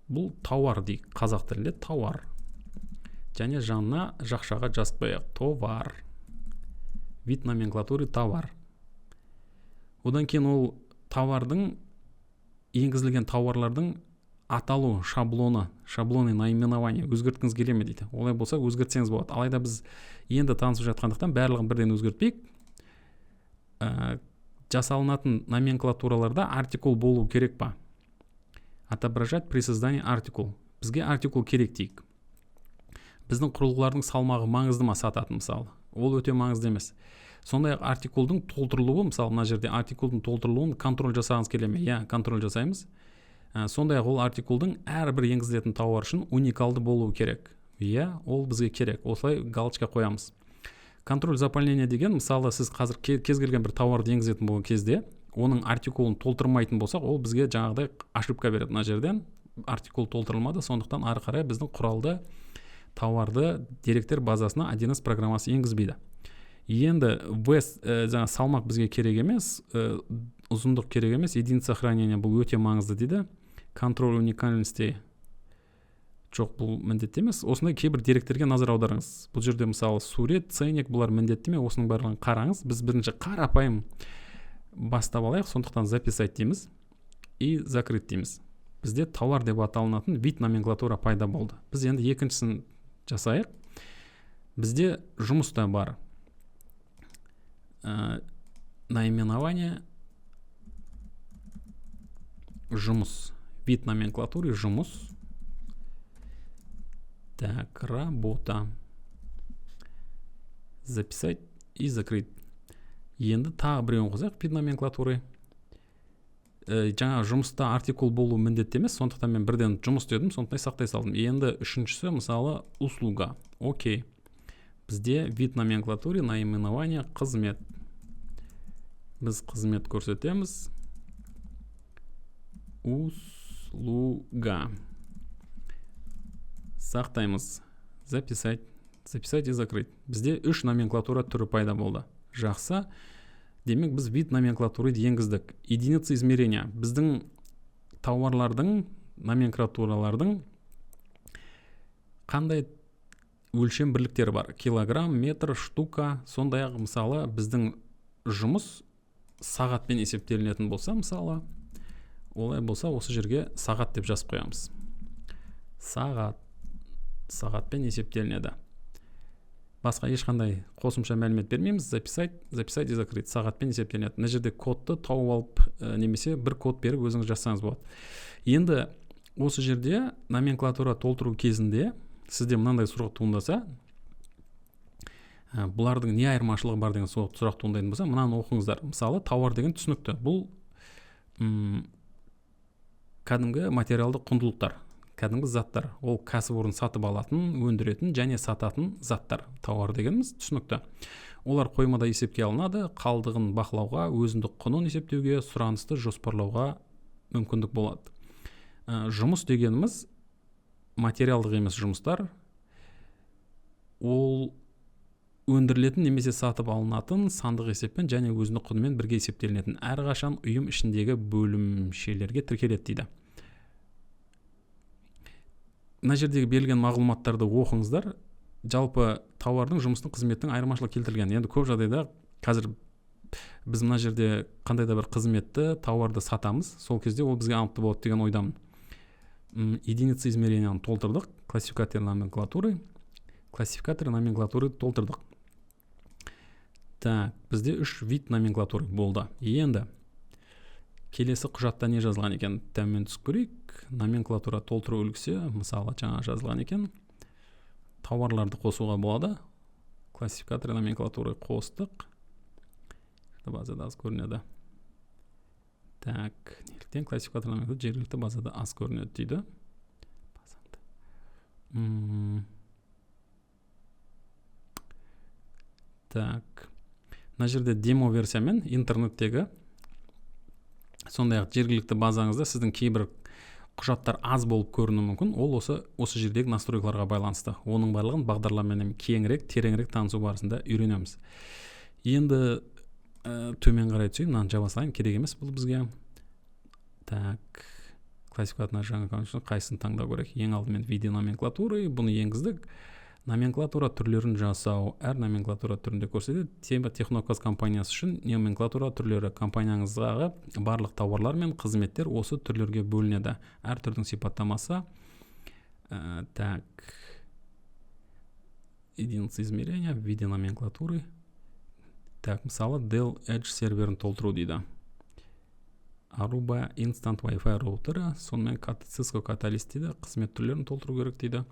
бұл тауар дейік. Қазақ тілінде тауар. Және жанына жақшаға жазып қояйық. Товар. Вид номенклатуры товар. Одан кейін ол товардың, енгізілген тауарлардың аталу шаблоны наименование өзгерткіңіз келе ме дейді. Олай болса өзгертсеңіз болады. Алайда біз енді танысып жатқандықтан барлығын бірден өзгертпейік. Жасалынатын номенклатураларда артикул болу керек па? Отображать при создании артикул. Бізге артикул керек дейік. Біздің құрылғылардың салмағы маңызды ма сататын мысалы? Ол өте маңызды емес. Сондай-ақ артикулдың толтырылуы, мысалы мына жерде артикулдың толтырылуын контроль жасағыңыз келе ме? Иә, контроль жасаймыз. Сондай-ақ ол артикулдың әрбір енгізілетін тауар үшін уникалды болуы керек. Иә, ол бізге керек. Осылай галочка қоямыз. Контроль заполнения деген, мысалы сіз қазір кез келген бір тауарды енгізетін болған кезде, оның артикулын толтырмайтын болсақ, ол бізге жаңағыдай ошибка береді. Мына жерден артикул толтырылмады, сондықтан ары қарай біздің құралды тауарды деректер базасына 1С программасы енгізбейді. Енді салмақ бізге керек емес, ұзындық керек емес, единица хранения бұл өте маңызды дейді. Контроль уникальности жоқ, бұл міндетті емес. Осындай кейбір деректерге назар аударыңыз. Бұл жерде мысалы сурет, ценник, бұлар міндетті ме? Осының барлығын қараңыз. Біз бірінші қарапайым бастап алайық, сондықтан записать дейміз и закрыть дейміз. бізде тауар деп аталынатын вид номенклатура пайда болды. Біз енді екіншісін жасайық. Бізде жұмыста бар наименование жұмыс, вид номенклатуры жұмыс. Так, работа. Записать и закрыть. Енді тағы біреуін қосайық вид номенклатуры. Жаңа жұмыста артикул болу міндетті емес, сондықтан мен бірден жұмыс дедім, сондықтан сақтай салдым. Енді үшіншісі мысалы услуга. Окей. Бізде вид номенклатуры наименование қызмет. Біз қызмет көрсетеміз. Услуга. Сақтаймыз. Записать и закрыть. Бізде үш номенклатура түрі пайда болды. Жақсы. Демек біз вид номенклатуры енгіздік. Единица измерения. Біздің тауарлардың, номенклатуралардың қандай өлшем бірліктері бар? Килограмм, метр, штука. Сондай-ақ мысалы біздің жұмыс сағатпен есептелінетін болса, мысалы, олай болса осы жерге сағат деп жазып қоямыз. Сағатпен есептелінеді. Басқа ешқандай қосымша мәлімет бермейміз. Записать и закрыть. Сағатпен есептелінеді. Мына жерде кодты тауып алып, немесе бір код беріп өзіңіз жазсаңыз болады. Енді осы жерде номенклатура толтыру кезінде сізде мынандай сұрақ туындаса, бұлардың не айырмашылығы бар деген сұрақ туындайтын болса, мынаны оқыңыздар. Мысалы, тауар деген түсінікті. Бұл кәдімгі материалды құндылықтар, кәдімгі заттар. Ол кәсіпорын сатып алатын, өндіретін және сататын заттар. Тауар дегеніміз түсінікті. Олар қоймада есепке алынады, қалдығын бақылауға, өзіндік құнын есептеуге, сұранысты жоспарлауға мүмкіндік болады. Жұмыс дегеніміз материалдық емес жұмыстар. Ол өндірілетін немесе сатып алынатын сандық есеппен және өзіндік құнымен бірге есептелінетін. Әрқашан ұйым ішіндегі бөлімшелерге тіркеледі дейді. Мына жердегі берілген мағлұматтарды оқыңыздар. Жалпы тауардың, жұмыстың, қызметтің айырмашылығы келтірілген. Енді көп жағдайда қазір біз мына жерде қандай да бір қызметті, тауарды сатамыз, сол кезде ол бізге анықталып болады деген ойдамын. Единица измеренияны толтырдық, классификатор номенклатуры толтырдық. Так, бізде үш вид номенклатуры болды. Енді келесі құжатта не жазылған екен? Төмен түсіп көрейік. Номенклатура толтыру үлгісі, мысалы жаңа жазылған екен. Тауарларды қосуға болады. Классификатор номенклатуры қостық. Базада аз көрінеді. Так, неліктен классификатор номенклатуры жергілікті базада аз көрінеді дейді. Так, мына жерде демо версиямен интернеттегі сондай-ақ жергілікті базаңызда сіздің кейбір құжаттар аз болып көрінуі мүмкін. Ол осы жердегі настройкаларға байланысты. Оның барлығын бағдарламамен кеңірек, тереңірек танысу барысында үйренеміз. Енді төмен қарай түсейін, мынаны жаба салайын, керек емес бұл бізге. Так, классификатор жаңа қайсысын таңдау керек? Ең алдымен видео номенклатуры, бұны енгіздік. Номенклатура түрлерін жасау, әр номенклатура түрінде көрсетеді. Техноказ компаниясы үшін номенклатура түрлері компанияңыздағы барлық тауарлар мен қызметтер осы түрлерге бөлінеді. Әр түрдің сипаттамасы. Так, единица измерения, видео номенклатуры. Так, мысалы Dell Edge серверін толтыру дейді. Aruba Instant Wi-Fi роутері, сонымен Cisco Catalyst дейді, қызмет түрлерін толтыру керек дейді.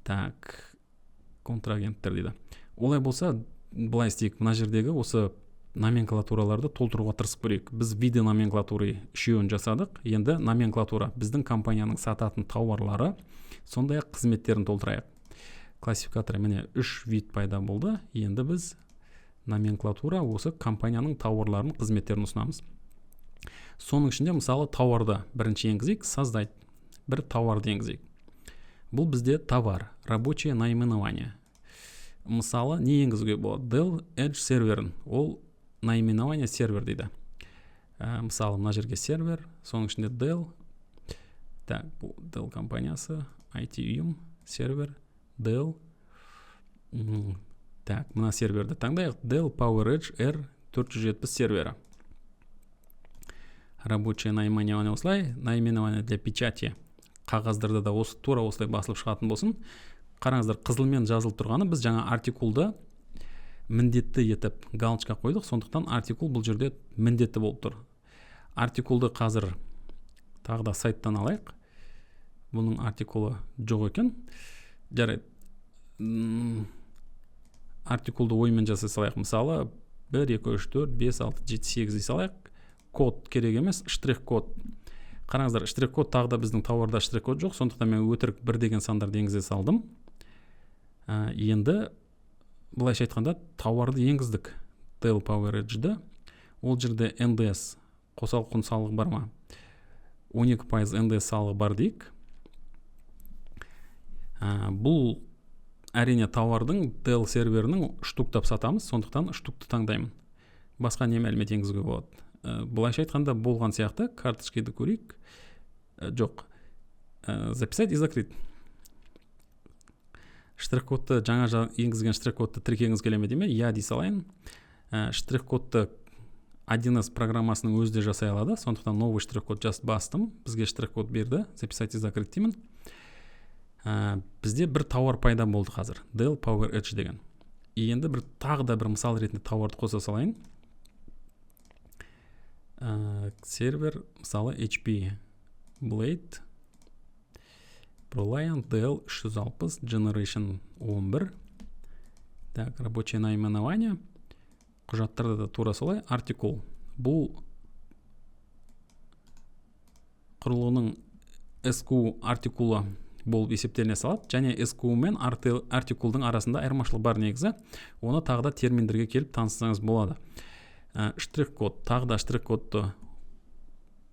Так, контрагенттер дейді. Олай болса, былай істейік, мына жердегі осы номенклатураларды толтыруға тырысып көрейік. Біз видео номенклатуры үшеуін жасадық. Енді номенклатура біздің компанияның сататын тауарлары, сондай-ақ қызметтерін толтырайық. Классификаторы міне 3 вид пайда болды. Енді біз номенклатура осы компанияның тауарларын, қызметтерін ұсынамыз. Соның ішінде мысалы тауарды бірінші енгізейік, создать. Бір тауарды енгізейік. Бұл бізде товар, рабочее наименование. Мысалы, не енгізуге болады? Dell Edge серверін. Ол наименование сервер дейді. Мысалы, мына жерге сервер, соның ішінде Dell. Так, бұл Dell компаниясы, IT ұйым, сервер, Dell. Так, мына серверді таңдайық. Dell PowerEdge R470 сервері. рабочее наименование осылай, наименование для печати қағаздарда да тура осылай басылып шығатын болсын. Қараңыздар, қызылмен жазылып тұрғаны біз жаңа артикулды міндетті етіп галочка қойдық, сондықтан артикул бұл жерде міндетті болып тұр. Артикулды қазір тағы да сайттан алайық. Бұның артикулы жоқ екен. Жарайды. Артикулды оймен жасай салайық. Мысалы 1, 2, 3, 4, 5, 6, 7, 8 дей салайық. Код керек емес, штрих-код. Қараңыздар, штрих-код тағы да біздің тауарда штрих-код жоқ, сондықтан мен өтірік 1 деген сандарды енгізе салдым. Енді былайша айтқанда тауарды енгіздік. Dell PowerEdge'ді. Ол жерде NDS қосалқы құн салығы бар ма? 12% NDS салығы бар дейік. Бұл әрине тауардың Dell серверінің штуктап сатамыз, сондықтан штукты таңдаймын. Басқа не мәлімет енгізуге болады? Былайша айтқанда болған сияқты карточкайды көрейік. Жоқ. Записать и закрыть. Штрих-кодты, жаңа енгізген штрих-кодты тіркегіңіз келе ме деме? Я дей салайын. Штрих-кодты 1С программасының өзі де жасай алады, сондықтан новый штрих-код бастым. Бізге штрих-код берді. Записать и закрыть деймін. Бізде бір тауар пайда болды қазір. Dell PowerEdge деген. Енді тағы да бір мысал ретінде тауарды қоса салайын. Сервер, мысалы HP Blade ProLiant Dell 360 Generation 11. Так, рабочее наименование. Құжаттарда да тура солай. Артикул. Бұл құрылғының SQ артикулы болып есептеліне салады, және SQ мен артикулдың арасында айырмашылық бар негізі. Оны тағы да терминдерге келіп танысаңыз болады. Штрих-код, тағы да штрих-кодты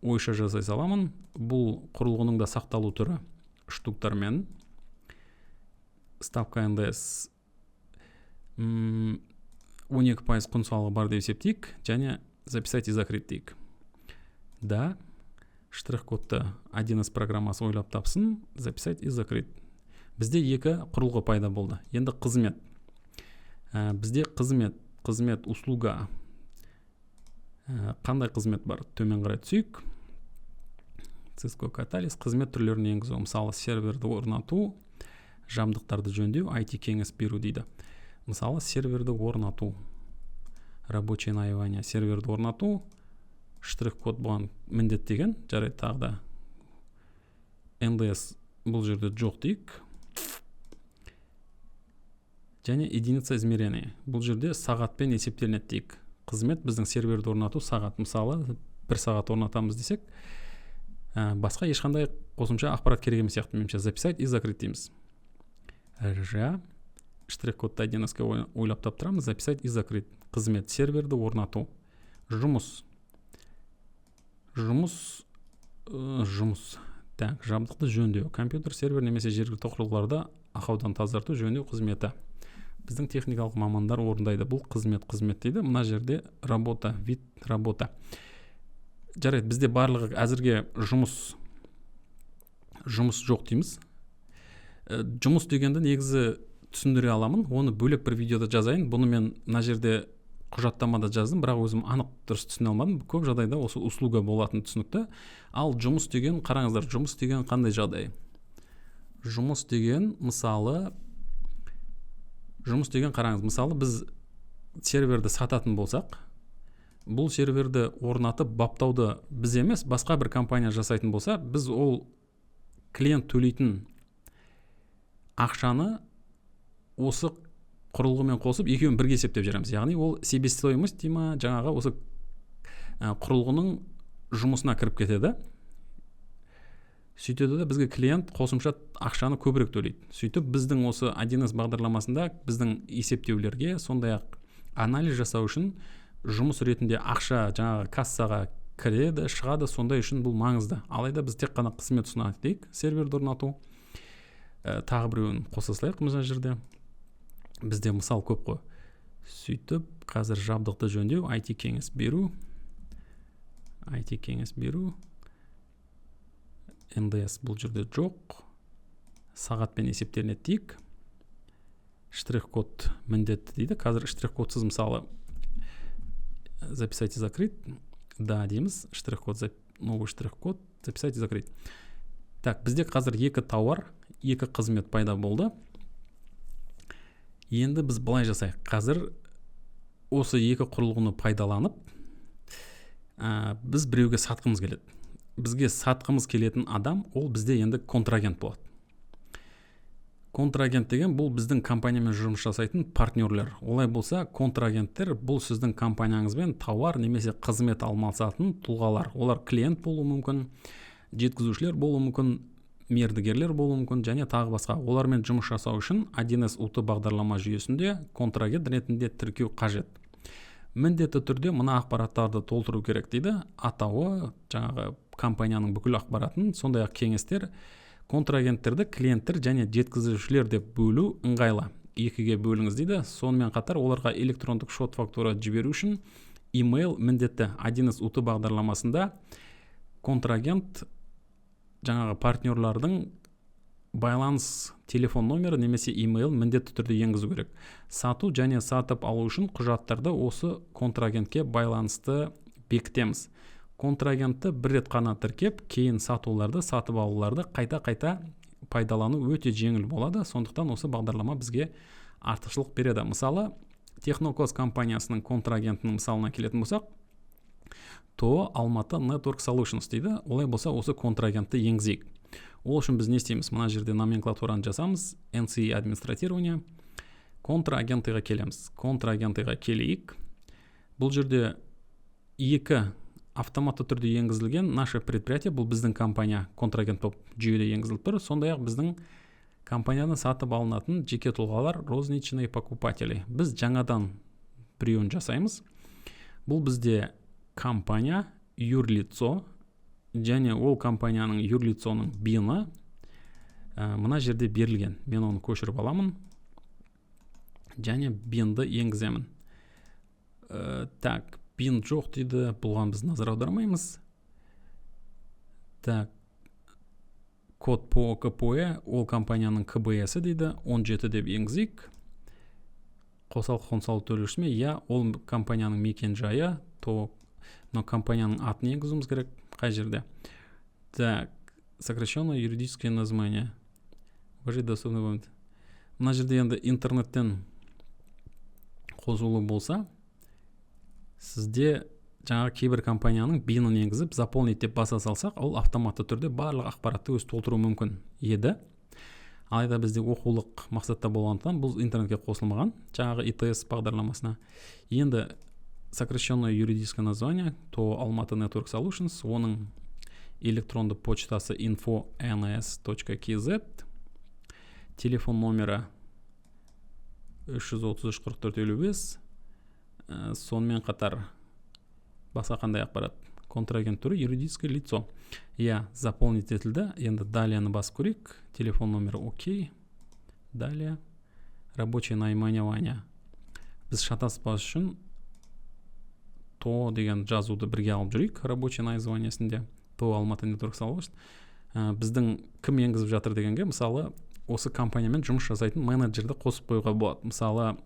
ойша жасай саламын. Бұл құрылғының да сақталу түрі штуктармен. Ставка NDS 12% құн салығы бар деп есептейік, және записать и закрыть дейік. Да, штрих-кодты 1С программасы ойлап тапсын, записать и закрыть. Бізде екі құрылғы пайда болды. Енді қызмет. Бізде қызмет услуга. Қандай қызмет бар? Төмен қарай түсейік. Cisco Catalyst қызмет түрлерін енгізу. Мысалы, серверді орнату, жабдықтарды жөндеу, IT кеңес беру дейді. Мысалы, серверді орнату. Рабочее наименование. Серверді орнату. Штрих-код бұған міндеттеген. Жарайды, тағы да NDS бұл жерде жоқ дейік. Және единица измерения. Бұл жерде сағатпен есептелінеді дейік. Қызмет біздің серверді орнату сағат. Мысалы, 1 сағат орнатамыз десек, басқа ешқандай қосымша ақпарат керек емес сияқты. Меніңше записать и закрыть дейміз. Штрих-кодты 1С-ке ойлап таптырамыз. Записать и закрыть. Қызмет, серверді орнату. Жұмыс. Так, жабдықты жөндеу. Компьютер, сервер немесе жергілікті құрылғыларда ақаудан тазарту, жөндеу қызметі. Біздің техникалық мамандар орындайды. Бұл қызмет дейді. Мына жерде работа, вид работа. Жарайды, бізде барлығы әзірге жұмыс жоқ дейміз. Жұмыс дегенді негізі түсіндіре аламын. Оны бөлек бір видеода жазайын. Бұны мен мына жерде құжаттамада жаздым, бірақ өзім анық дұрыс түсіне алмадым. Көп жағдайда осы услуга болатын түсінікті. Ал жұмыс деген, қараңыздар, жұмыс деген қандай жағдай? Жұмыс деген, қараңыз, мысалы біз серверді сататын болсақ, бұл серверді орнатып баптауды біз емес, басқа бір компания жасайтын болса, біз ол клиент төлейтін ақшаны осы құрылғымен қосып екеуін бірге есептеп жүреміз. Яғни ол себестоимость дейма, жаңағы осы құрылғының жұмысына кіріп кетеді. Сөйтеді де бізге клиент қосымша ақшаны көбірек төлейді. Сөйтіп біздің осы 1С бағдарламасында біздің есептеулерге, сондай-ақ анализ жасау үшін жұмыс ретінде ақша жаңағы кассаға кіреді, шығады, сондай үшін бұл маңызды. Алайда біз тек қана қызмет ұсынады дейік, серверді орнату. Тағы біреуін қоса салайық мына жерде. Бізде мысал көп қой. Сөйтіп, қазір жабдықты жөндеу, IT кеңес беру. NDS бұл жерде жоқ. Сағатпен есептелінеді дейік. Штрих-код міндетті дейді. Қазір штрих-кодсыз мысалы записать и закрыть. да дейміз, штрих-код, новый штрих-код, записать и закрыть. Так, бізде қазір 2 тауар, 2 қызмет пайда болды. Енді біз былай жасайық. Қазір осы 2 құрылғыны пайдаланып, біз біреуге сатқымыз келеді. Бізге сатқымыз келетін адам, ол бізде енді контрагент болады. Контрагент деген бұл біздің компаниямен жұмыс жасайтын партнерлер. Олай болса, контрагенттер бұл сіздің компанияңызбен тауар немесе қызмет алмасатын тұлғалар. Олар клиент болуы мүмкін, жеткізушілер болуы мүмкін, мердігерлер болуы мүмкін және тағы басқа. Олармен жұмыс жасау үшін 1С UT бағдарлама жүйесінде контрагент ретінде тіркеу қажет. Міндетті түрде мына ақпараттарды толтыру керек дейді. Атауы, жаңағы компанияның бүкіл ақпаратын, сондай-ақ кеңестер, контрагенттерді клиенттер және жеткізушілер деп бөлу ыңғайлы. 2-ге бөліңіз дейді. Сонымен қатар оларға электрондық шот фактура жіберу үшін имейл міндетті. 1С UT бағдарламасында контрагент жаңағы партнерлардың байланыс телефон номері немесе имейл міндетті түрде енгізу керек. Сату және сатып алу үшін құжаттарды осы контрагентке байланысты бекітеміз. Контрагентті бір рет қана тіркеп, кейін сатуларды, сатып алуларды қайта пайдалану өте жеңіл болады. Сондықтан осы бағдарлама бізге артықшылық береді. Мысалы, Технокос компаниясының контрагентінің мысалына келетін болсақ, ТО Алматы Network Solutions дейді. Олай болса, осы контрагентті енгізейік. Ол үшін біз не істейміз? Мына жерде номенклатураны жасамыз, NCI администратирование, контрагентыға келеміз. Контрагентыға келейік. Бұл жерде 2 автоматты түрде енгізілген наше предприятие, бұл біздің компания контрагент болып жүйеде енгізіліп тұр. Сондай-ақ біздің компанияны сатып алынатын жеке тұлғалар розничные покупатели. Біз жаңадан біреуін жасаймыз. Бұл бізде компания, юрлицо, және ол компанияның юрлицоның бины мына жерде берілген. Мен оны көшіріп аламын және бинді енгіземін. Так, бин жоқ дейді, бұлған біз назар аудармаймыз. Так, код по КПО, ол компанияның КБСі дейді, 17 деп енгізейік. Қосалық қонсалы төлеушіме, ол компанияның мекен жайы, но компанияның атын енгізуіміз керек. Қай жерде? Так, сокращенное юридическое название. Мына жерде енді интернеттен қосулы болса, сізде жаңағы кейбір компанияның бинін енгізіп, заполнить деп баса салсақ, ол автоматты түрде барлық ақпаратты өз толтыру мүмкін еді. Алайда бізде оқулық мақсатта болғандықтан бұл интернетке қосылмаған, жаңағы ИТС бағдарламасына. Енді сокращенное юридическое название, то Алматы Network Solutions, оның электронды почтасы info.ns.kz, телефон номері 333-44-55, сонымен қатар басқа қандай ақпарат? Контрагент түрі юридическое лицо. Заполнить етілді. Енді далияны басып көрейік. Телефон номері окей. Далее рабочее наименование. Біз шатаспас үшін то деген жазуды бірге алып жүрейік рабочий названиесінде. То Алматы Network Solutions. Біздің кім енгізіп жатыр дегенге, мысалы, осы компаниямен жұмыс жасайтын менеджерді қосып қоюға болады. Мысалы,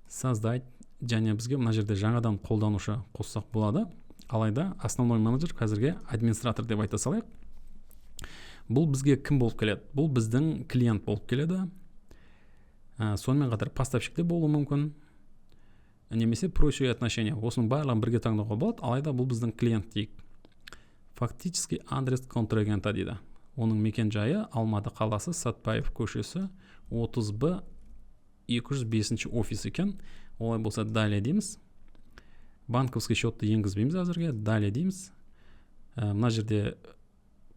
создать, және бізге мына жерде жаңадан қолданушы қоссақ болады. Алайда основной менеджер қазірге администратор деп айта салайық. Бұл бізге кім болып келеді? Бұл біздің клиент болып келеді. Сонымен қатар поставщик болуы мүмкін. Немесе прочие отношения. Осының барлығын бірге таңдауға болады. Алайда бұл біздің клиент дейік. Фактически адрес контрагента дейді. Оның мекен жайы Алматы қаласы, Сатпаев көшесі, 30Б 205 офис екен. Олай болса, далее дейміз. Банковский счетты енгізбейміз әзірге. Далее дейміз. Мына жерде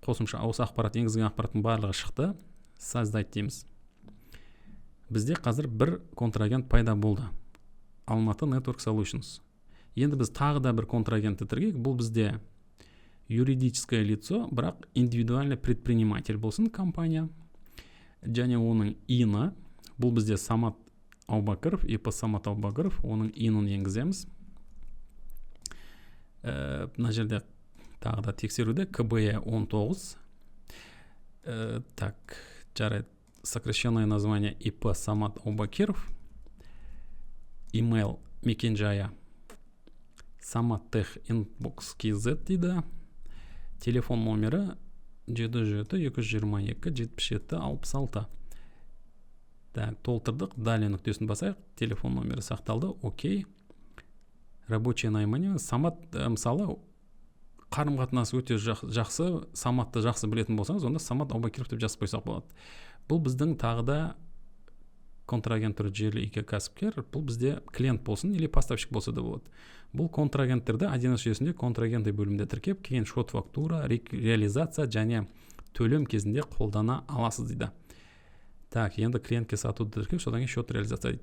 қосымша осы ақпарат, енгізген ақпараттың барлығы шықты. Создать дейміз. Бізде қазір бір контрагент пайда болды. Алматы Network Solutions. Енді біз тағы да бір контрагентті тіркейік. Бұл бізде юридическое лицо, бірақ индивидуальный предприниматель болсын компания. Және оның ИНы. Бұл бізде Самат Аубакыров, ИП Самат Аубакыров, оның ИНын енгіземіз. Мына жерде тағы да тексеруде КБЕ 19. Так, жарайды. Сокращенное название ИП Самат Аубакиров. Имейл мекен жайы Саматтех Inbox KZ дейді. Телефон номері 77-222-77-66. Так, толтырдық. Далее нүктесін басайық. Телефон номері сақталды. Окей. Рабочее наимание. Самат, мысалы, қарым-қатынасы өте жақсы, Саматты жақсы білетін болсаңыз, онда Самат Аубакиров деп жазып қойсақ болады. Бұл біздің тағы да контрагенттер желі ике кәсіпкер, бұл бізде клиент болсын или поставщик болса да болады. Бұл контрагенттерді 1С жүйесінде контрагенты бөлімде тіркеп, кейін шот фактура, реализация және төлем кезінде қолдана аласыз дейді. Так, енді клиентке сатуды тіркеп, содан кейін шот реализация дейді.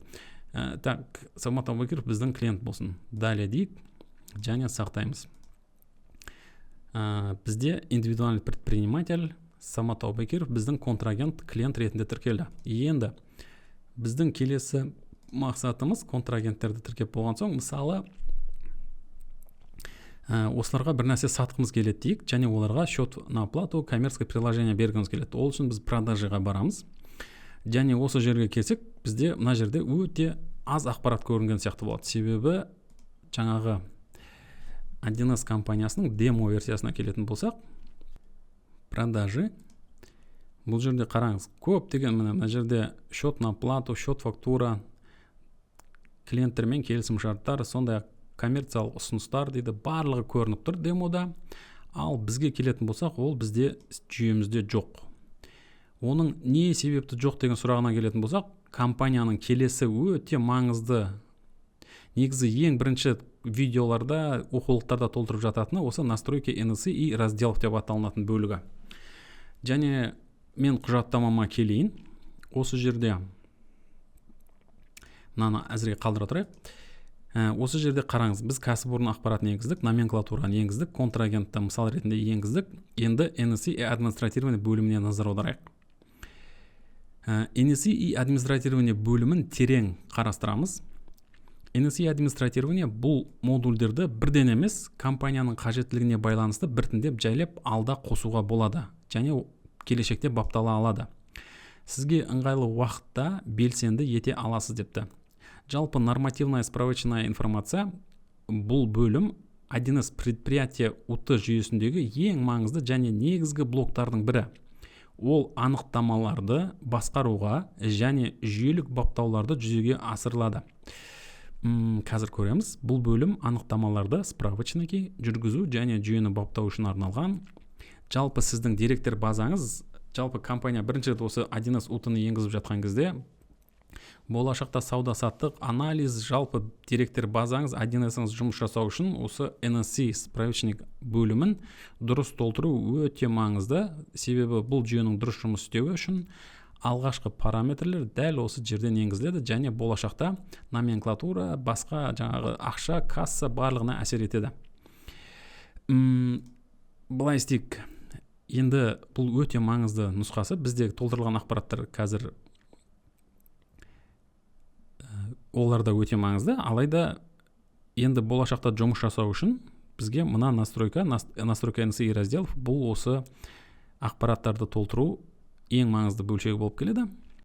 Так, Самат Аубакиров біздің клиент болсын. Далее дейік, және сақтаймыз. Бізде индивидуальный предприниматель Самат Аубакиров біздің контрагент клиент ретінде тіркелді. Енді біздің келесі мақсатымыз контрагенттерді тіркеп болған соң, мысалы, осыларға бір нәрсе сатқымыз келеді дейік, және оларға счет на оплату, коммерческое приложение бергіміз келеді. Ол үшін біз продажаға барамыз. Және осы жерге келсек, бізде мына жерде өте аз ақпарат көрінген сияқты болады. Себебі жаңағы 1С компаниясының демо версиясына келетін болсақ, продажи. Бұл жерде қараңыз, көп деген мына жерде счет на оплату, счет фактура, клиенттермен келісім шарттар, сондай коммерциялық ұсыныстар дейді, барлығы көрініп тұр демода. Ал бізге келетін болсақ, ол бізде жүйемізде жоқ. Оның не себепті жоқ деген сұрағына келетін болсақ, компанияның келесі өте маңызды, негізі ең бірінші видеоларда, оқулықтарда толтырып жататыны осы настройки NSI и разделов деп аталынатын бөлігі. Және мен құжаттамама келейін. Осы жерде мынаны әзірге қалдыра тұрайық. Осы жерде қараңыз, біз кәсіпорын ақпаратын енгіздік, номенклатураны енгіздік, контрагентті мысал ретінде енгіздік. Енді NSI и административный бөліміне назар аударайық. NSI и административный бөлімін терең қарастырамыз. NSI административный бұл модульдерді бірден емес, компанияның қажеттілігіне байланысты біртіндеп жайлап алда қосуға болады, және келешекте баптала алады. Сізге ыңғайлы уақытта белсенді ете аласыз депті. Жалпы нормативная справочная информация бұл бөлім 1С предприятие УТ жүйесіндегі ең маңызды және негізгі блоктардың бірі. Ол анықтамаларды басқаруға және жүйелік баптауларды жүзеге асырылады. Қазір көреміз. Бұл бөлім анықтамаларды справочныйки жүргізу және жүйені баптау үшін арналған. Жалпы сіздің директор базаңыз, жалпы компания бірінші рет осы 1С УТ-ны енгізіп жатқан кезде, болашақта сауда-саттық, анализ, жалпы директор базаңыз 1С-іңіз жұмыс жасау үшін осы NSI справочник бөлімін дұрыс толтыру өте маңызды. Себебі бұл жүйенің дұрыс жұмыс істеуі үшін алғашқы параметрлер дәл осы жерден енгізіледі, және болашақта номенклатура, басқа жаңағы ақша, касса барлығына әсер етеді. Былай істейік. Енді бұл өте маңызды нұсқасы. Бізде толтырылған ақпараттар қазір оларда өте маңызды. Алайда енді болашақта жұмыс жасау үшін бізге мына настройка NSI раздел, бұл осы ақпараттарды толтыру ең маңызды бөлшегі болып келеді.